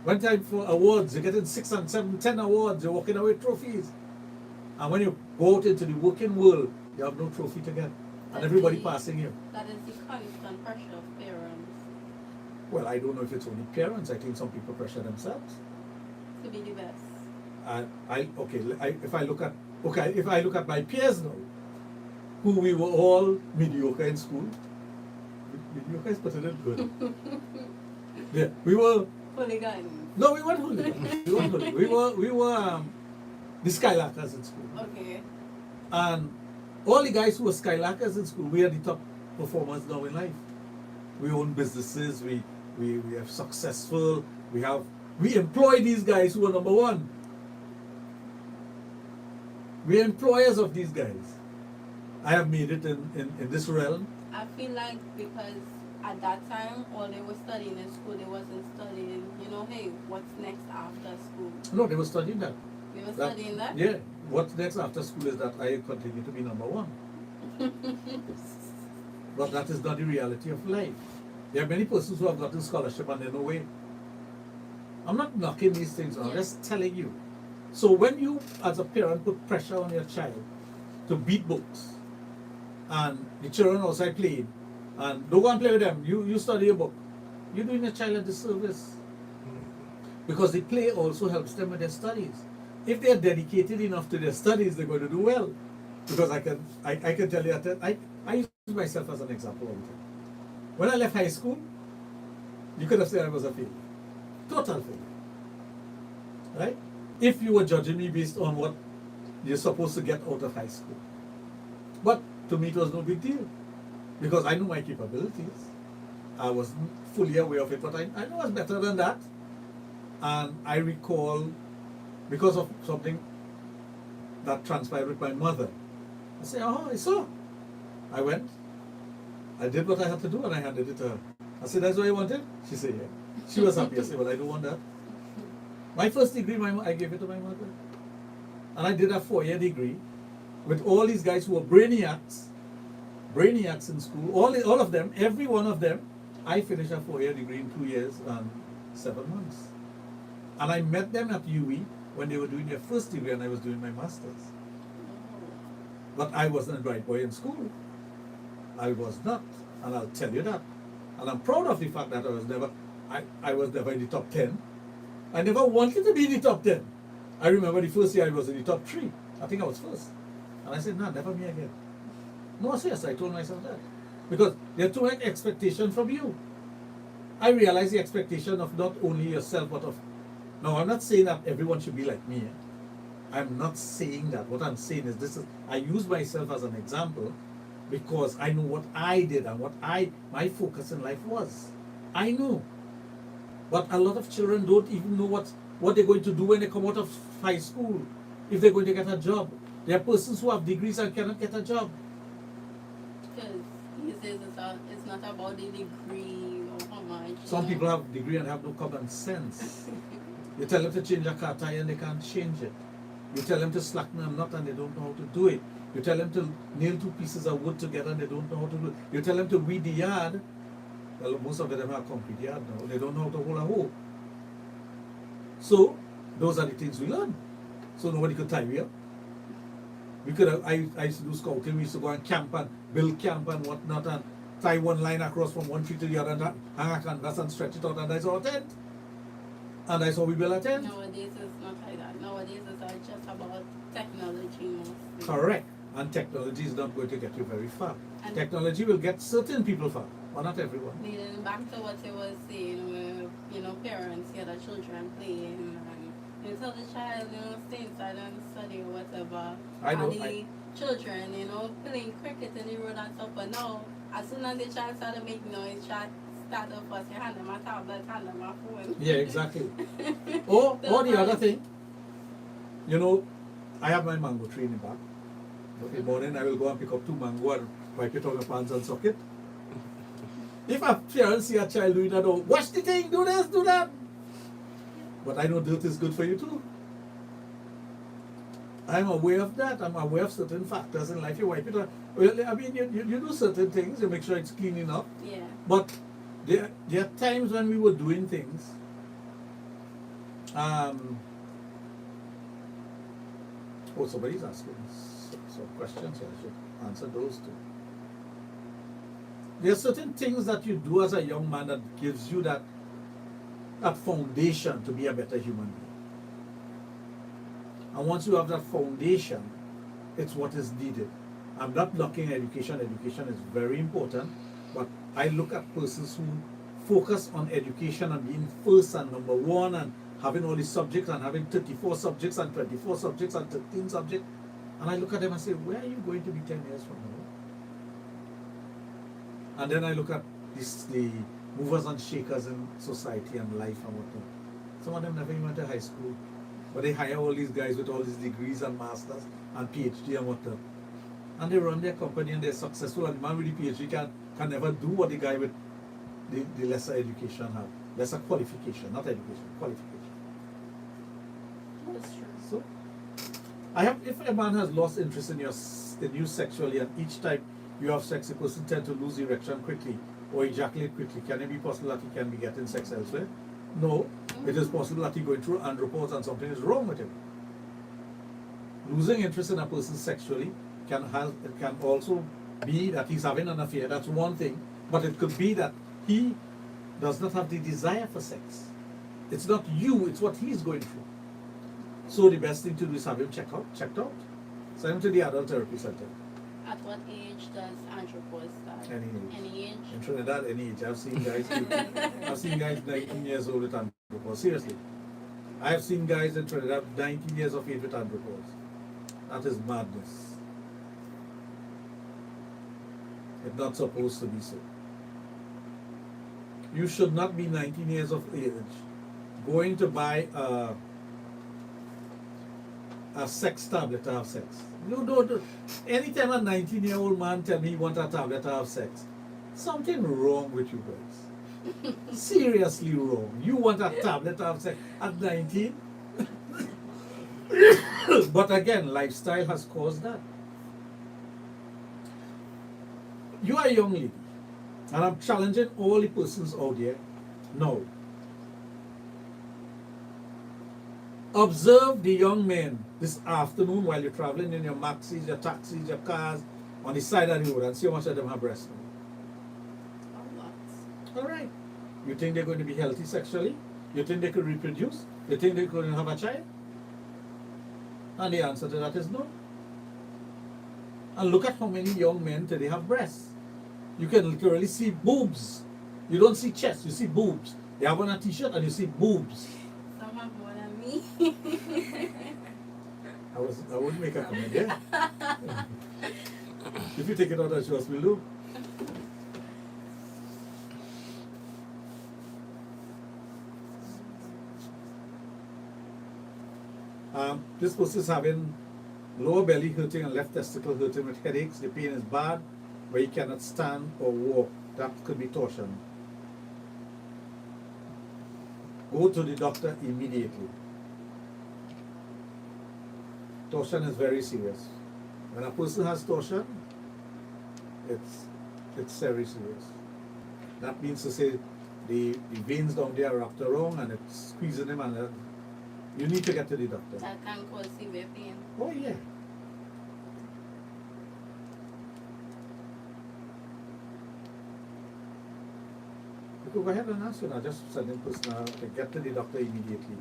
S1: One time for awards, you're getting 6 and 7, 10 awards, you're walking away with trophies. And when you go out into the working world, you have no trophy to get. And everybody passing you.
S2: That is the constant pressure of parents
S1: Well, I don't know if it's only parents. I think some people pressure themselves.
S2: to be the best.
S1: If I look at my peers now, who we were all mediocre in school. Mediocre is putting it good. Yeah, we were.
S2: Hooligans.
S1: No, we weren't hooligans. We weren't hooligans. We were the skylarkers in school.
S2: Okay.
S1: And all the guys who were skylarkers in school, we are the top performers now in life. We own businesses. We are successful. We employ these guys who are number 1. We are employers of these guys. I have made it in this realm.
S2: I feel like because at that time, all they were studying in school, they wasn't studying, hey, what's next after school?
S1: No, they were studying that.
S2: They were studying that?
S1: Yeah. What's next after school is that I continue to be number 1. But that is not the reality of life. There are many persons who have gotten scholarship and they're no way. I'm not knocking these things, I'm just telling you. So when you, as a parent, put pressure on your child to beat books, and the children outside playing, and don't go and play with them, you study a book, you're doing your child a disservice. Because the play also helps them with their studies. If they're dedicated enough to their studies, they're going to do well. Because I can tell you that I use myself as an example all the time. When I left high school, you could have said I was a failure. Total failure. Right? If you were judging me based on what you're supposed to get out of high school. But to me it was no big deal. Because I knew my capabilities. I wasn't fully aware of it, but I know I was better than that. And I recall, because of something that transpired with my mother, I said, I saw. I went, I did what I had to do, and I handed it to her. I said, that's what you wanted? She said, yeah. She was happy. I said, well, I don't want that. My first degree, I gave it to my mother. And I did a 4-year degree with all these guys who were brainiacs in school, all of them, every one of them. I finished a 4-year degree in 2 years and 7 months. And I met them at UE when they were doing their first degree and I was doing my master's. But I wasn't a bright boy in school. I was not, and I'll tell you that. And I'm proud of the fact that I was never in the top 10. I never wanted to be in the top 10. I remember the first year I was in the top 3. I think I was first. And I said, nah, never me again. No, yes, I told myself that. Because they're too much expectation from you. I realize the expectation of not only yourself, but of... Now, I'm not saying that everyone should be like me. I'm not saying that. What I'm saying is this is... I use myself as an example because I know what I did and what my focus in life was. I know. But a lot of children don't even know what they're going to do when they come out of high school, if they're going to get a job. There are persons who have degrees and cannot get a job.
S2: Because he says it's not about the degree or how much.
S1: Some people have degree and have no common sense. You tell them to change a car tire and they can't change it. You tell them to slacken a nut and they don't know how to do it. You tell them to nail 2 pieces of wood together and they don't know how to do it. You tell them to weed the yard. Well, most of them have concrete yard now. They don't know how to hold a hoe. So, those are the things we learn. So nobody could tie me up. We could have, I used to do scouting. We used to go and camp and build camp and whatnot and tie one line across from one tree to the other and hang a canvas and stretch it out and that's our tent. And that's how we build a tent.
S2: Nowadays it's not like that. Nowadays it's just about technology mostly.
S1: Correct. And technology is not going to get you very far.
S2: And
S1: Technology will get certain people far, but not everyone.
S2: leading back to what you were saying, where, parents hear the children playing and you tell the child, stay inside and study or whatever.
S1: I know,
S2: And the children, playing cricket in the road and stuff, but now, as soon as the child start to make noise, start to fuss, you hand them a tablet, hand them a phone.
S1: Yeah, exactly. Or the other thing, I have my mango tree in the back. In the morning, I will go and pick up 2 mango and wipe it on my pants and sock it. If a parent see a child doing that, wash the thing, do this, do that. But I know dirt is good for you too. I'm aware of that. I'm aware of certain factors in life. You wipe it on. Well, I mean, you do certain things. You make sure it's clean enough.
S2: Yeah.
S1: But there are times when we were doing things. Somebody's asking some questions here. I should answer those too. There are certain things that you do as a young man that gives you that foundation to be a better human being. And once you have that foundation, it's what is needed. I'm not knocking education. Education is very important. But I look at persons who focus on education and being first and number 1 and having all these subjects and having 34 subjects and 24 subjects and 13 subjects. And I look at them and say, where are you going to be 10 years from now? And then I look at the movers and shakers in society and life and whatnot. Some of them never even went to high school. But they hire all these guys with all these degrees and masters and PhD and whatnot. And they run their company and they're successful. And the man with the PhD can never do what the guy with the lesser education have. Lesser qualification, not education, qualification.
S2: That's true.
S1: So, if a man has lost interest in you sexually, and each time you have sex, a person tends to lose erection quickly or ejaculate quickly, can it be possible that he can be getting sex elsewhere? No, it is possible that he's going through andropause and something is wrong with him. Losing interest in a person sexually can also be that he's having an affair. That's one thing, but it could be that he does not have the desire for sex. It's not you, it's what he's going through. So the best thing to do is have him checked out. Send him to the adult therapy center.
S2: At what age does andropause start?
S1: Any age.
S2: Any age?
S1: In Trinidad, any age. I've seen guys 19 years old with andropause. Seriously. I have seen guys in Trinidad 19 years of age with andropause. That is madness. It's not supposed to be so. You should not be 19 years of age going to buy a sex tablet to have sex. You don't. Anytime a 19-year-old man tell me he wants a tablet to have sex, something wrong with you guys. Seriously wrong. You want a tablet to have sex at 19? But again, lifestyle has caused that. You are a young lady, and I'm challenging all the persons out there. No. Observe the young men this afternoon while you're traveling in your maxis, your taxis, your cars, on the side of the road and see how much of them have breast milk. All right. You think they're going to be healthy sexually? You think they could reproduce? You think they could have a child? And the answer to that is no. And look at how many young men today have breasts. You can literally see boobs. You don't see chest, you see boobs. They have on a t-shirt and you see boobs.
S2: Some have more than me.
S1: I wouldn't make a comment there. If you take it out, that's what we'll do. This person is having lower belly hurting and left testicle hurting with headaches. The pain is bad, where he cannot stand or walk. That could be torsion. Go to the doctor immediately. Torsion is very serious. When a person has torsion, it's very serious. That means to say the veins down there are wrapped around and it's squeezing them, and you need to get to the doctor.
S2: That can cause severe pain.
S1: Oh yeah. You could go ahead and ask, just send in person to get to the doctor immediately.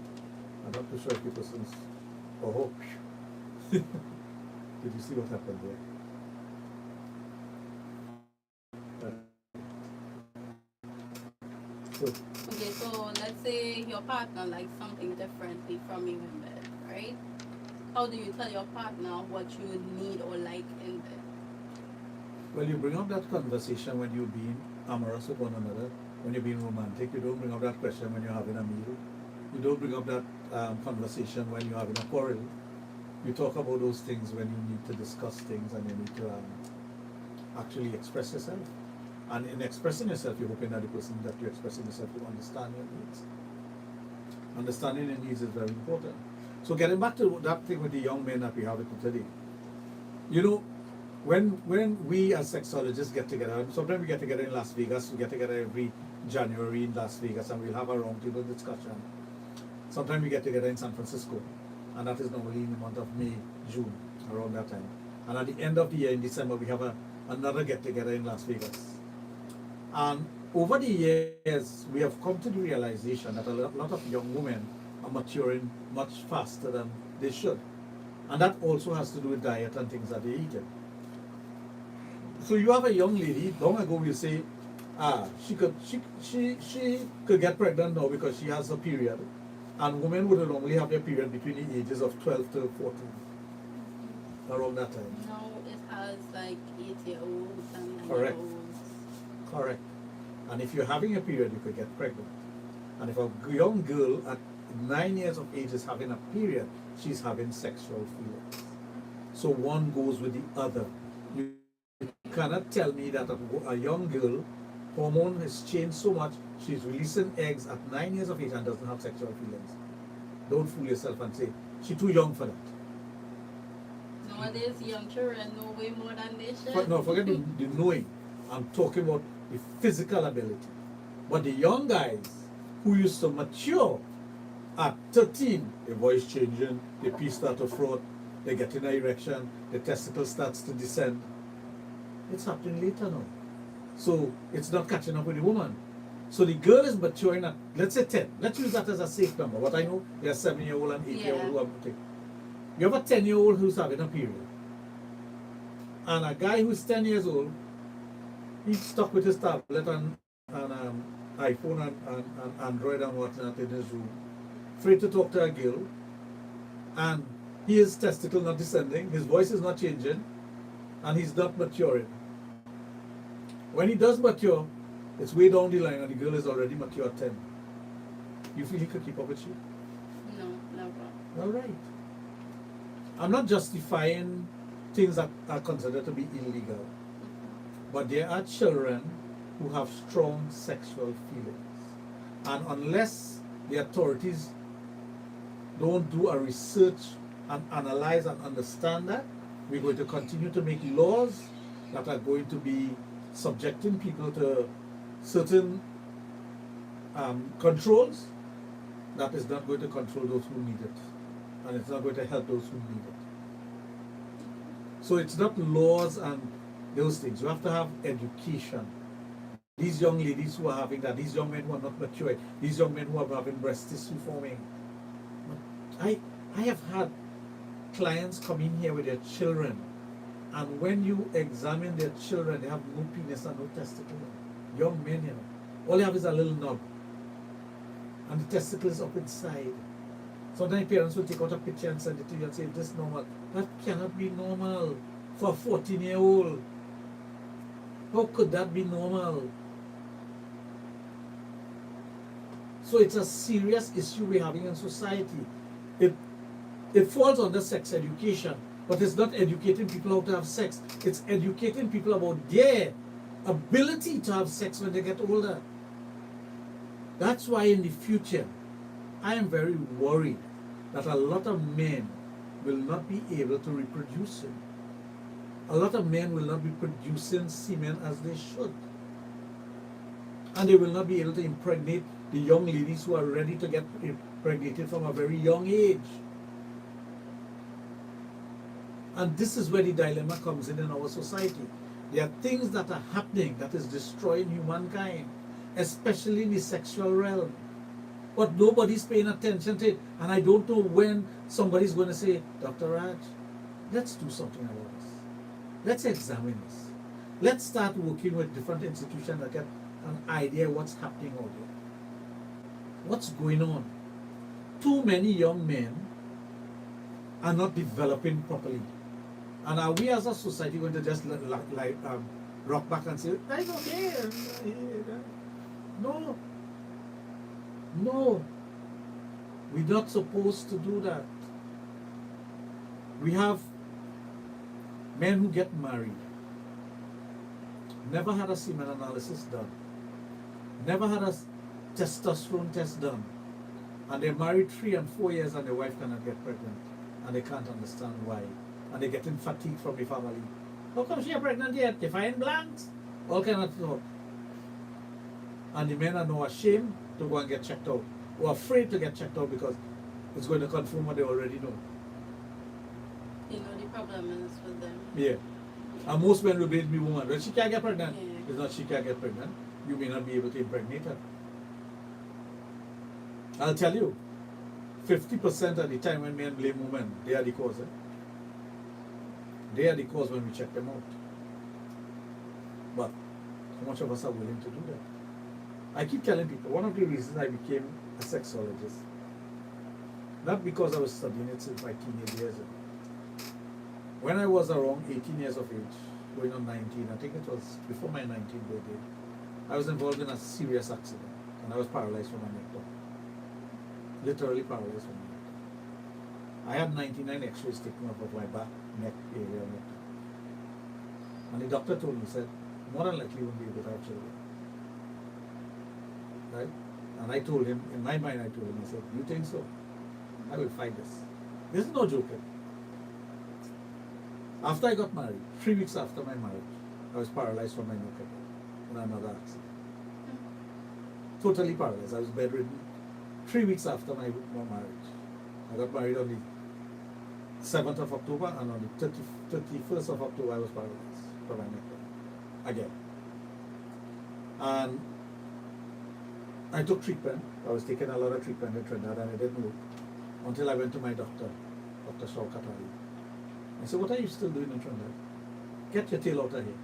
S1: I'm not too sure if the person's, oh, did you see what happened there? So,
S2: Okay, so let's say your partner likes something differently from you in bed, right? How do you tell your partner what you need or like in bed?
S1: well, you bring up that conversation when you're being amorous with one another, when you're being romantic. You don't bring up that question when you're having a meal. You don't bring up that conversation when you're having a quarrel. You talk about those things when you need to discuss things and you need to actually express yourself. And in expressing yourself, you're hoping that the person that you're expressing yourself will understand your needs. Understanding your needs is very important. So getting back to that thing with the young men that we have today, when we as sexologists get together, sometimes we get together in Las Vegas, we get together every January in Las Vegas and we'll have a roundtable discussion. Sometimes we get together in San Francisco, and that is normally in the month of May, June, around that time. And at the end of the year in December, we have another get together in Las Vegas. And over the years, we have come to the realization that a lot of young women are maturing much faster than they should. And that also has to do with diet and things that they eat. So you have a young lady, long ago we say, she could get pregnant now because she has a period. And women would normally have their period between the ages of 12 to 14, around that time.
S2: No, it has like 8-year-olds and 9-year-olds.
S1: Correct. Correct. And if you're having a period, you could get pregnant. And if a young girl at 9 years of age is having a period, she's having sexual feelings. So one goes with the other. You cannot tell me that a young girl, hormone has changed so much, she's releasing eggs at 9 years of age and doesn't have sexual feelings. Don't fool yourself and say, she's too young for that.
S2: Nowadays, young children know way more than they should.
S1: But no, forget the knowing. I'm talking about the physical ability. But the young guys who used to mature at 13, their voice changing, the pee start to froth, they get in an erection, the testicle starts to descend. It's happening later now. So it's not catching up with the woman. So the girl is maturing at, let's say 10. Let's use that as a safe number. What I know, there are 7-year-old and 8-year-old who are maturing. You have a 10-year-old who's having a period. And a guy who's 10 years old, he's stuck with his tablet and iPhone and Android and whatnot in his room, afraid to talk to a girl, and his testicle not descending, his voice is not changing, and he's not maturing. When he does mature, it's way down the line and the girl is already mature at 10. You feel he could keep up with you?
S2: No, never.
S1: All right. I'm not justifying things that are considered to be illegal, but there are children who have strong sexual feelings. And unless the authorities don't do a research and analyze and understand that, we're going to continue to make laws that are going to be subjecting people to certain controls that is not going to control those who need it. And it's not going to help those who need it. So it's not laws and those things. You have to have education. These young ladies who are having that, these young men who are not mature, these young men who are having breast tissue forming. I have had clients come in here with their children, and when you examine their children, they have no penis and no testicle. Young men, you know. All they have is a little knob. And the testicle is up inside. Sometimes parents will take out a picture and send it to you and say, this is normal. That cannot be normal for a 14-year-old. How could that be normal? So it's a serious issue we're having in society. It falls under sex education, but it's not educating people how to have sex. It's educating people about their ability to have sex when they get older. That's why in the future, I am very worried that a lot of men will not be able to reproduce. A lot of men will not be producing semen as they should. And they will not be able to impregnate the young ladies who are ready to get impregnated from a very young age. And this is where the dilemma comes in our society. There are things that are happening that is destroying humankind, especially in the sexual realm. But nobody's paying attention to it. And I don't know when somebody's going to say, Dr. Raj, let's do something about this. Let's examine this. Let's start working with different institutions that get an idea what's happening out there. What's going on? Too many young men are not developing properly. And are we as a society going to just rock back and say, that's okay? No. No. We're not supposed to do that. We have men who get married, never had a semen analysis done, never had a testosterone test done, and they're married 3 and 4 years and their wife cannot get pregnant, and they can't understand why, and they're getting fatigue from the family. How come she is pregnant yet? They find blanks, all kind of stuff. And the men are now ashamed to go and get checked out, or afraid to get checked out because it's going to confirm what they already know.
S2: You know, the problem is with them.
S1: Yeah. And most men will blame the woman. Well, she can't get pregnant.
S2: Yeah.
S1: It's not she can't get pregnant. You may not be able to impregnate her. I'll tell you, 50% of the time when men blame women, they are the cause. They are the cause when we check them out. But how much of us are willing to do that? I keep telling people, one of the reasons I became a sexologist, not because I was studying it since my teenage years. When I was around 18 years of age, going on 19, I think it was before my 19th birthday, I was involved in a serious accident and I was paralyzed from my neck down. Literally paralyzed from my neck down. I had 99 x-rays taken off of my back, neck area, neck down. And the doctor told me, said, more than likely you won't be able to have children. Right? And I told him, in my mind I told him, I said, you think so? I will fight this. This is no joking. After I got married, 3 weeks after my marriage, I was paralyzed from my neck again in another accident. Totally paralyzed. I was bedridden 3 weeks after my marriage. I got married on the 7th of October, and on the 31st of October I was paralyzed from my neck down again. And I took treatment. I was taking a lot of treatment in Trinidad and it didn't work until I went to my doctor, Dr. Shaw Katari. I said, what are you still doing in Trinidad? Get your tail out of here.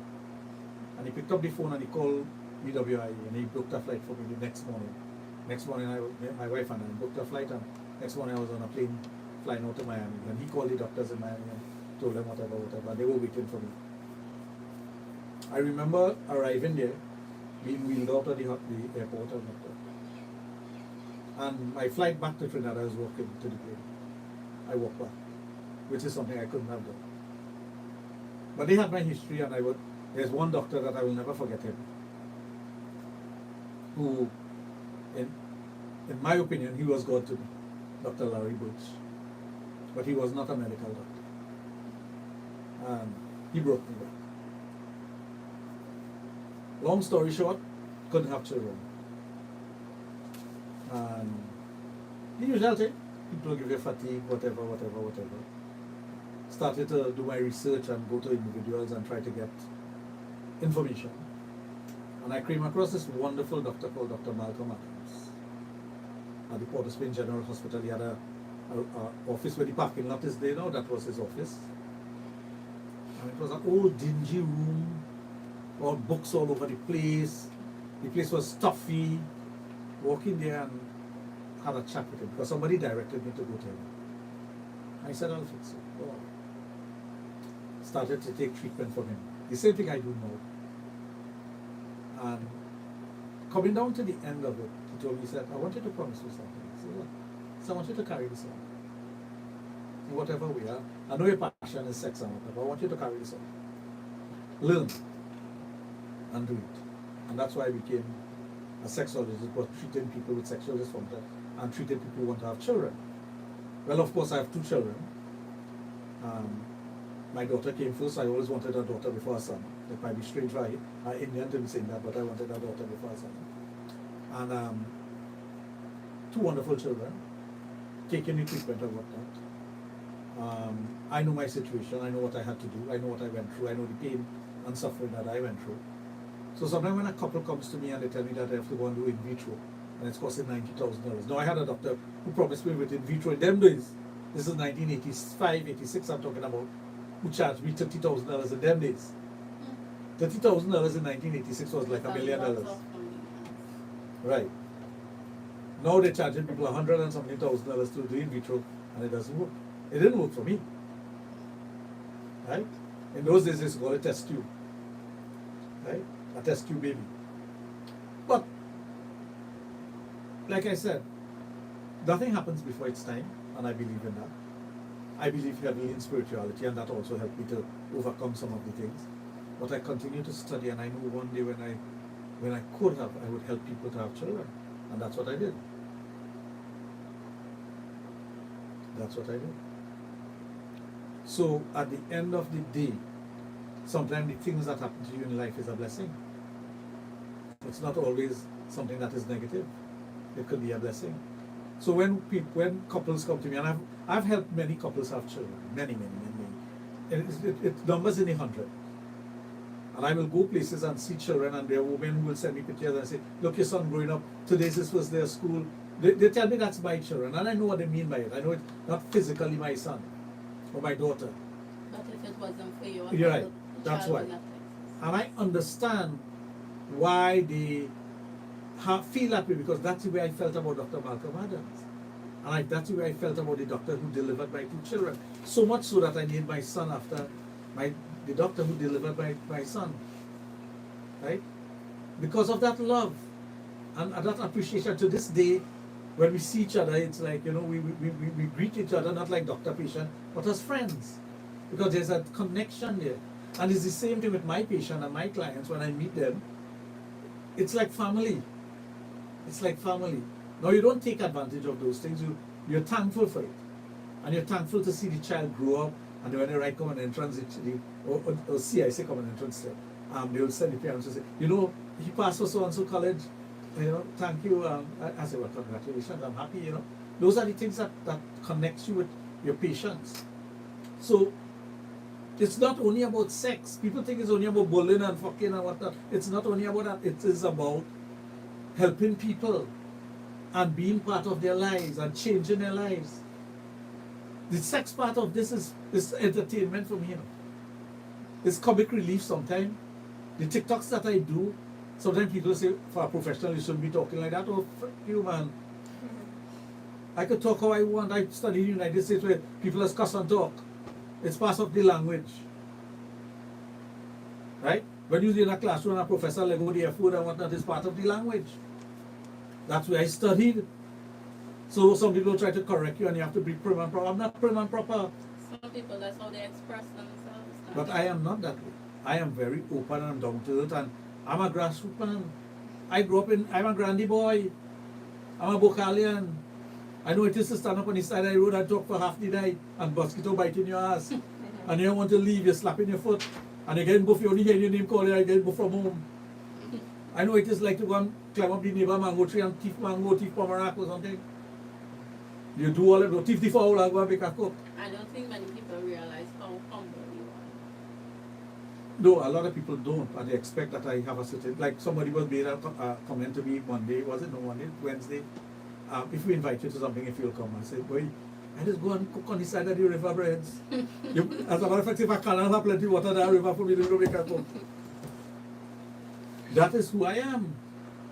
S1: And he picked up the phone and he called BWI and he booked a flight for me the next morning. Next morning, my wife and I booked a flight, and next morning I was on a plane flying out to Miami. And he called the doctors in Miami and told them whatever. And they were waiting for me. I remember arriving there, being wheeled out of the airport and my flight back to Trinidad, I was walking to the plane. I walked back, which is something I couldn't have done. But they had my history, and there's one doctor that I will never forget him, who, in my opinion, he was God to me, Dr. Larry Butch. But he was not a medical doctor. And he broke me back. Long story short, couldn't have children. And the usual thing, people give you fatigue, whatever. Started to do my research and go to individuals and try to get information. And I came across this wonderful doctor called Dr. Malcolm Adams at the Port of Spain General Hospital. He had a office where the parking lot is there now. That was his office. And it was an old dingy room, all books all over the place. The place was stuffy. Walk in there and had a chat with him because somebody directed me to go to him. I said, I'll fix it. Go on. Started to take treatment from him. The same thing I do now. And coming down to the end of it, he told me, he said, I want you to promise me something. I said, what? So I want you to carry this on. In whatever way. I know your passion is sex and whatever. I want you to carry this on. Learn and do it. And that's why I became a sexologist, was treating people with sexual dysfunction and treating people who want to have children. Well, of course, I have 2 children. My daughter came first. I always wanted a daughter before a son. It might be strange for an Indian to be saying that, but I wanted a daughter before a son. And 2 wonderful children, taking the treatment and whatnot. I know my situation. I know what I had to do. I know what I went through. I know the pain and suffering that I went through. So sometimes when a couple comes to me and they tell me that I have to go and do in vitro, and it's costing $90,000. Now I had a doctor who promised me with in vitro in them days. This is 1985, 86 I'm talking about, who charged me $30,000 in them days. $30,000 in 1986 was like $1 million. Right. Now they're charging people $100 and something thousand dollars to do in vitro, and it doesn't work. It didn't work for me. Right? In those days, it's called a test tube. Right? A test tube baby. But, like I said, nothing happens before its time, and I believe in that. I believe heavily in spirituality, and that also helped me to overcome some of the things. But I continue to study, and I know one day when I could have, I would help people to have children. And that's what I did. That's what I did. So at the end of the day, sometimes the things that happen to you in life is a blessing. It's not always something that is negative. It could be a blessing. So when couples come to me, and I've helped many couples have children, many. And it numbers in the 100. And I will go places and see children, and there are women who will send me pictures and say, look, your son growing up, today's his first day of school. They tell me that's my children, and I know what they mean by it. I know it's not physically my son or my daughter.
S2: But if it wasn't for you,
S1: You're right. That's why. And I understand why they feel that way, because that's the way I felt about Dr. Malcolm Adams. And that's the way I felt about the doctor who delivered my 2 children. So much so that I named my son after the doctor who delivered my son. Right? Because of that love and that appreciation. To this day, when we see each other, it's like, we greet each other not like doctor-patient, but as friends. Because there's a connection there. And it's the same thing with my patient and my clients. When I meet them, it's like family. It's like family. Now, you don't take advantage of those things. You're thankful for it. And you're thankful to see the child grow up. And when they write common entrance, or CIC common entrance, they will send the parents and say, he passed for so-and-so college. Thank you. I say, well, congratulations. I'm happy, Those are the things that connects you with your patients. So, it's not only about sex. People think it's only about bullying and fucking and whatnot. It's not only about that. It is about helping people and being part of their lives and changing their lives. The sex part of this is entertainment for me, It's comic relief sometimes. The TikToks that I do, sometimes people say, for a professional, you shouldn't be talking like that. Oh, fuck you, man. I could talk how I want. I studied in the United States where people just cuss and talk. It's part of the language. Right? When you're in a classroom and a professor like, the food and whatnot, it's part of the language. That's where I studied. So some people try to correct you and you have to be prim and proper. I'm not prim and proper.
S2: Some people, that's how they express themselves.
S1: But I am not that way. I am very open and down to earth, and I'm a grassroots man. I'm a grandy boy. I'm a Bocalian. I know it is to stand up on the side of the road and talk for half the night and mosquito biting your ass. And you don't want to leave, you're slapping your foot. And you're getting buff, you only hear your name called, you're getting buff from home. I know it is like to go and climb up the neighbor mango tree and thief mango, thief pomerac or something. You do all of it, thief the fowl and go and make a cook.
S2: I don't think many people realize how humble you are.
S1: No, a lot of people don't, and they expect that I have a certain, like somebody was made a comment to me Monday, was it? No, Monday, Wednesday. If we invite you to something, if you'll come, I said, boy, I just go and cook on the side of the river breads. As a matter of fact, if I can't have plenty of water in that river for me to go make a cook. That is who I am.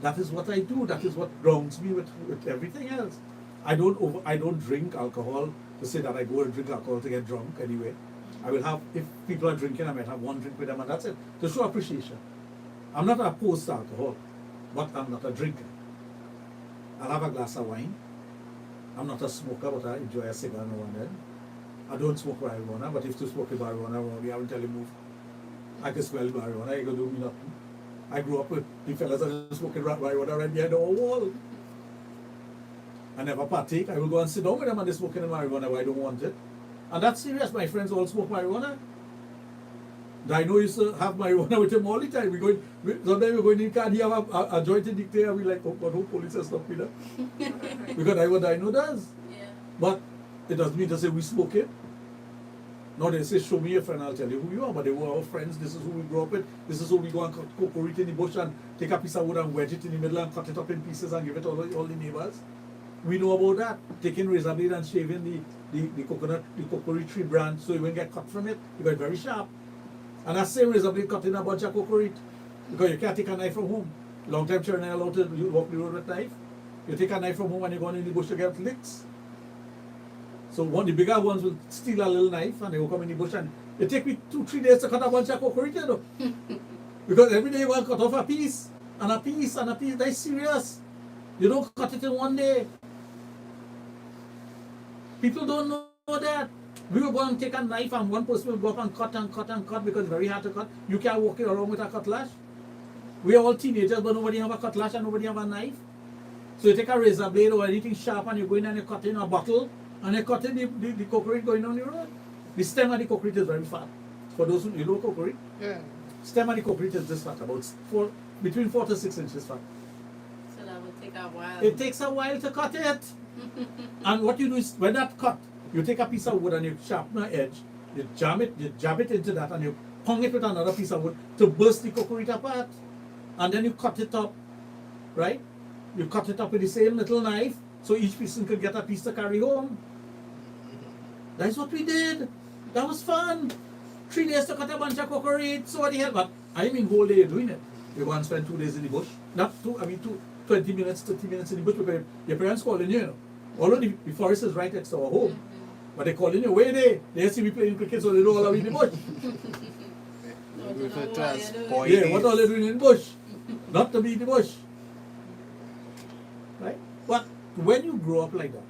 S1: That is what I do. That is what grounds me with everything else. I don't drink alcohol to say that I go and drink alcohol to get drunk anyway. I will have, if people are drinking, I might have one drink with them and that's it. To show appreciation. I'm not opposed to alcohol, but I'm not a drinker. I'll have a glass of wine. I'm not a smoker, but I enjoy a cigar now and then. I don't smoke marijuana, but if you smoke marijuana around me, I will tell you move. I can smell marijuana, you can do me nothing. I grew up with the fellas that are smoking marijuana right behind the wall. I never partake. I will go and sit down with them and they're smoking the marijuana where I don't want it. And that's serious. My friends all smoke marijuana. Dino used to have marijuana with him all the time. Sometimes we're going in the car and he have a joint in the clear and we're like, oh God, hope police has stopped me there. Because that's what Dino does.
S2: Yeah.
S1: But it doesn't mean to say we smoke it. No, they say, show me your friend, I'll tell you who you are. But they were our friends. This is who we grew up with. This is who we go and cut coconut in the bush and take a piece of wood and wedge it in the middle and cut it up in pieces and give it all the neighbors. We know about that. Taking razor blade and shaving the coconut tree branch so you won't get cut from it because it's very sharp. And that same razor blade cutting a bunch of coconut because you can't take a knife from home. Long time children are allowed to walk the road with a knife. You take a knife from home and you go in the bush to get licks. So the bigger ones will steal a little knife and they will come in the bush and it take me 2-3 days to cut a bunch of coconut, you know. Because every day you want to cut off a piece and a piece and a piece. That's serious. You don't cut it in one day. People don't know that. We will go and take a knife and one person will go up and cut and cut and cut because it's very hard to cut. You can't walk around with a cutlass. We are all teenagers but nobody have a cutlass and nobody have a knife. So you take a razor blade or anything sharp and you go in and you cut in a bottle and you cut in the coconut going on the road. The stem of the coconut is very fat. For those who you know coconut,
S5: Yeah.
S1: stem of the coconut is this fat, about between 4 to 6 inches fat.
S2: So that would take a while.
S1: It takes a while to cut it. And what you do is when that cut, you take a piece of wood and you sharpen the edge, you jab it into that and you pong it with another piece of wood to burst the coconut apart. And then you cut it up, right? You cut it up with the same little knife so each person could get a piece to carry home. That's what we did. That was fun. 3 days to cut a bunch of coconut. So what the hell? But I mean whole day doing it. You go and spend 2 days in the bush. Not 20 minutes, 30 minutes in the bush because your parents calling you, you know. Although the forest is right next to our home. But they calling you, where they see me playing cricket so they know all of in the bush.
S5: We refer to as
S2: Yeah,
S5: boy
S1: Yeah,
S5: days.
S1: what are they doing in the bush? Not to be in the bush. Right? But when you grow up like that,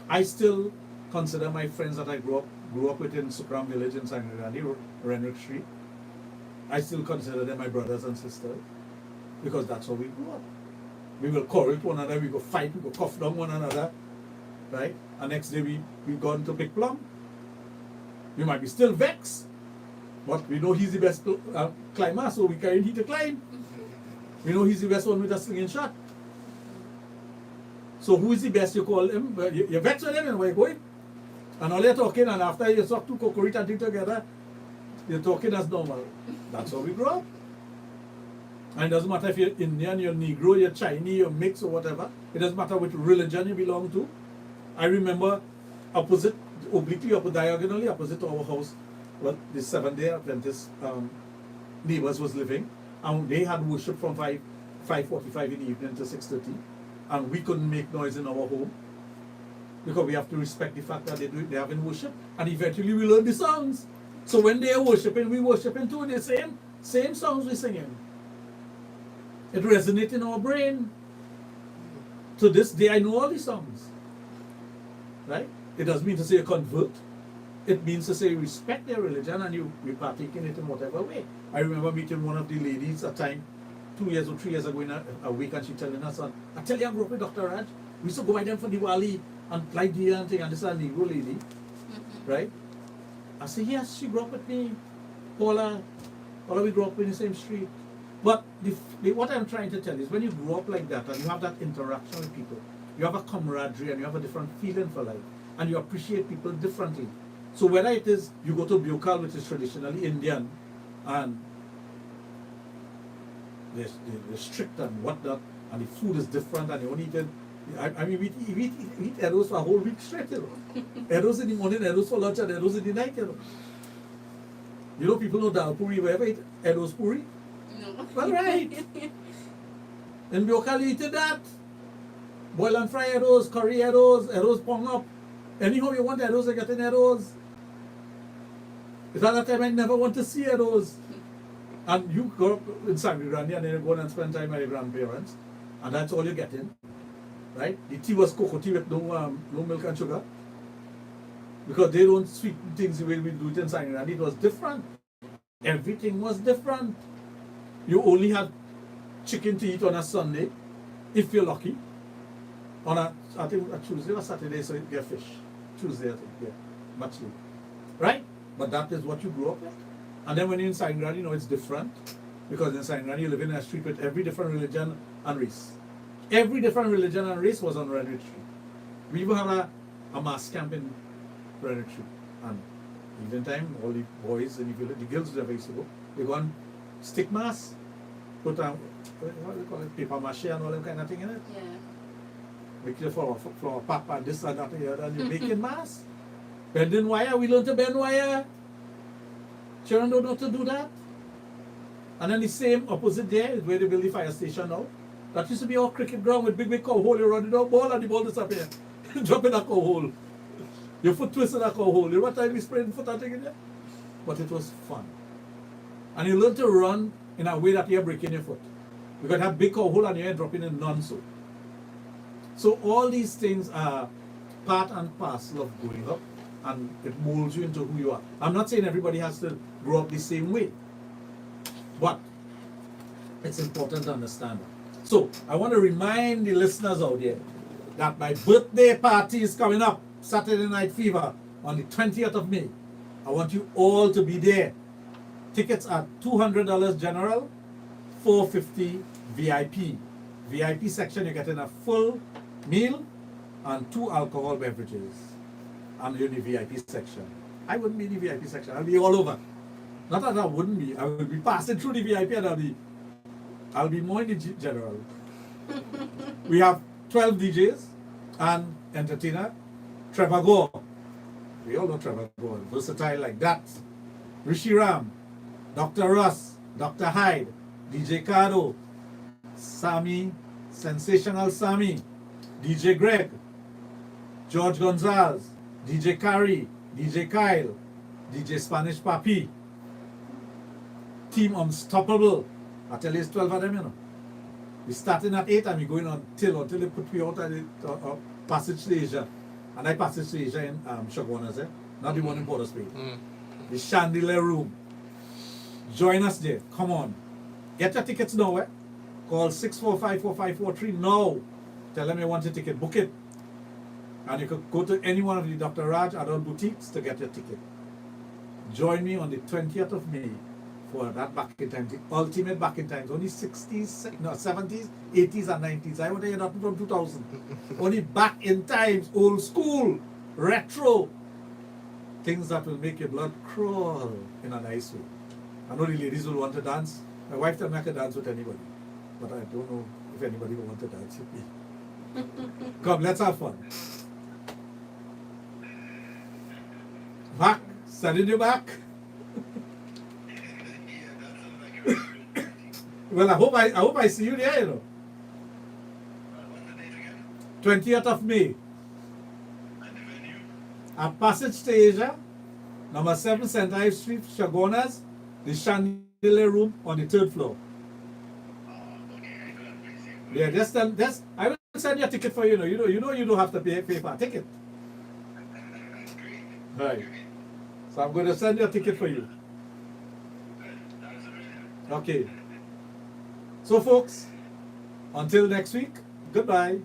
S1: I still consider my friends that I grew up with in Sukram village in San Randi, Renwick Street. I still consider them my brothers and sisters because that's how we grew up. We will quarrel to one another, we go fight, we go cough down one another, right? And next day we go into Big Plum. We might be still vexed, but we know he's the best climber, so we carry him to climb. We know he's the best one with a slinging shot. So who is the best? You call him. You're vexed with him and where you going? And all you're talking, and after you talk two coconut and thing together, you're talking as normal. That's how we grow up. And it doesn't matter if you're Indian, you're Negro, you're Chinese, you're mixed or whatever. It doesn't matter which religion you belong to. I remember diagonally opposite to our house, well, the Seventh-day Adventist neighbors was living, and they had worship from 5:45 in the evening to 6:30, and we couldn't make noise in our home because we have to respect the fact that they having worship, and eventually we learn the songs. So when they are worshiping, we worshiping too. The same songs we singing. It resonates in our brain. To this day, I know all the songs. Right? It doesn't mean to say you convert. It means to say you respect their religion and you partake in it in whatever way. I remember meeting one of the ladies a time, 2 years or 3 years ago in a week, and she telling her son, I tell you I grew up with Dr. Raj. We used to go by them for Diwali and like deer and thing, and this is a Negro lady. Right? I said, yes, she grew up with me. Paula, we grew up in the same street. But what I'm trying to tell you is when you grow up like that and you have that interaction with people, you have a camaraderie and you have a different feeling for life and you appreciate people differently. So whether it is you go to Bukal, which is traditionally Indian, and they're strict and whatnot, and the food is different and you only eat I mean, we eat arrows for a whole week straight, you know. Arrows in the morning, arrows for lunch, and arrows in the night, you know. You know, people know dal puri, wherever eat arrows puri.
S2: No.
S1: Well, right. In Bioka, you eat that. Boil and fry arrows, curry arrows, arrows pong up. Anyhow you want arrows, you get in arrows. It's at that time I never want to see arrows. And you grow up in Sangre Grande and then you go and spend time with your grandparents. And that's all you're getting. Right? The tea was cocoa tea with no milk and sugar. Because they don't sweeten things the way we do it in Sangre Grande. It was different. Everything was different. You only had chicken to eat on a Sunday, if you're lucky. On I think a Tuesday or Saturday, so you get fish. Tuesday, I think, yeah. Machli. Right? But that is what you grew up with. And then when you're in Sangre Grande, you know it's different. Because in Sangre Grande, you live in a street with every different religion and race. Every different religion and race was on Redwood Street. We even had a mass camp in Redwood Street. And evening time, all the boys and the girls never used to go. They go on stick mass, put on, what do you call it, paper mache and all that kind of thing in it.
S2: Yeah.
S1: Make it for pap and this and that and the other, and you're making mass. Bending wire, we learn to bend wire. Children don't know how to do that. And then the same opposite there is where they build the fire station now. That used to be our cricket ground with big cow hole. You run the ball and the ball disappear. Drop in a cow hole. Your foot twist in a cow hole. You know what time we sprayed foot and thing in there? But it was fun. And you learn to run in a way that you're breaking your foot. You got to have big cow hole and you're dropping in none-so. So all these things are part and parcel of growing up, and it molds you into who you are. I'm not saying everybody has to grow up the same way, but it's important to understand that. So I want to remind the listeners out there that my birthday party is coming up, Saturday Night Fever, on the 20th of May. I want you all to be there. Tickets are $200 general, $450 VIP. VIP section, you're getting a full meal and 2 alcohol beverages. And you're in the VIP section. I wouldn't be in the VIP section. I'll be all over. Not that I wouldn't be. I will be passing through the VIP and I'll be more in the general. We have 12 DJs and entertainer. Trevor Gore. We all know Trevor Gore. Versatile like that. Rishi Ram. Dr. Russ. Dr. Hyde. DJ Cardo. Sammy. Sensational Sammy. DJ Greg. George Gonzalez. DJ Carey, DJ Kyle, DJ Spanish Papi, Team Unstoppable. I tell you, it's 12 of them, you know. We starting at 8 and we going until they put me out at the Passage to Asia. And I Passage to Asia in Shagwanas, not the one in Border Street. The Chandelier Room. Join us there. Come on. Get your tickets now, eh? Call 645-4543 now. Tell them you want a ticket. Book it. And you could go to any one of the Dr. Raj adult boutiques to get your ticket. Join me on the 20th of May for that back in time, the ultimate back in times. Only 60s, no, 70s, 80s, and 90s. I want to hear nothing from 2000. Only back in times, old school, retro. Things that will make your blood crawl in a nice way. I know the ladies will want to dance. My wife doesn't make a dance with anybody. But I don't know if anybody will want to dance with me. Come, let's have fun. Back, sending you back. Well, I hope I see you there, you know.
S7: What's the date again?
S1: 20th of May.
S7: And the venue?
S1: At Passage to Asia, number 7 St. Ives Street, Chagonas, the Chandelier Room on the 3rd floor.
S7: Oh, okay, I know that place.
S1: Yeah, just I will send you a ticket for you. You know you don't have to pay for a ticket.
S7: Great.
S1: Right. So I'm going to send you a ticket for you.
S7: Good. That was amazing.
S1: Okay. So folks, until next week, goodbye.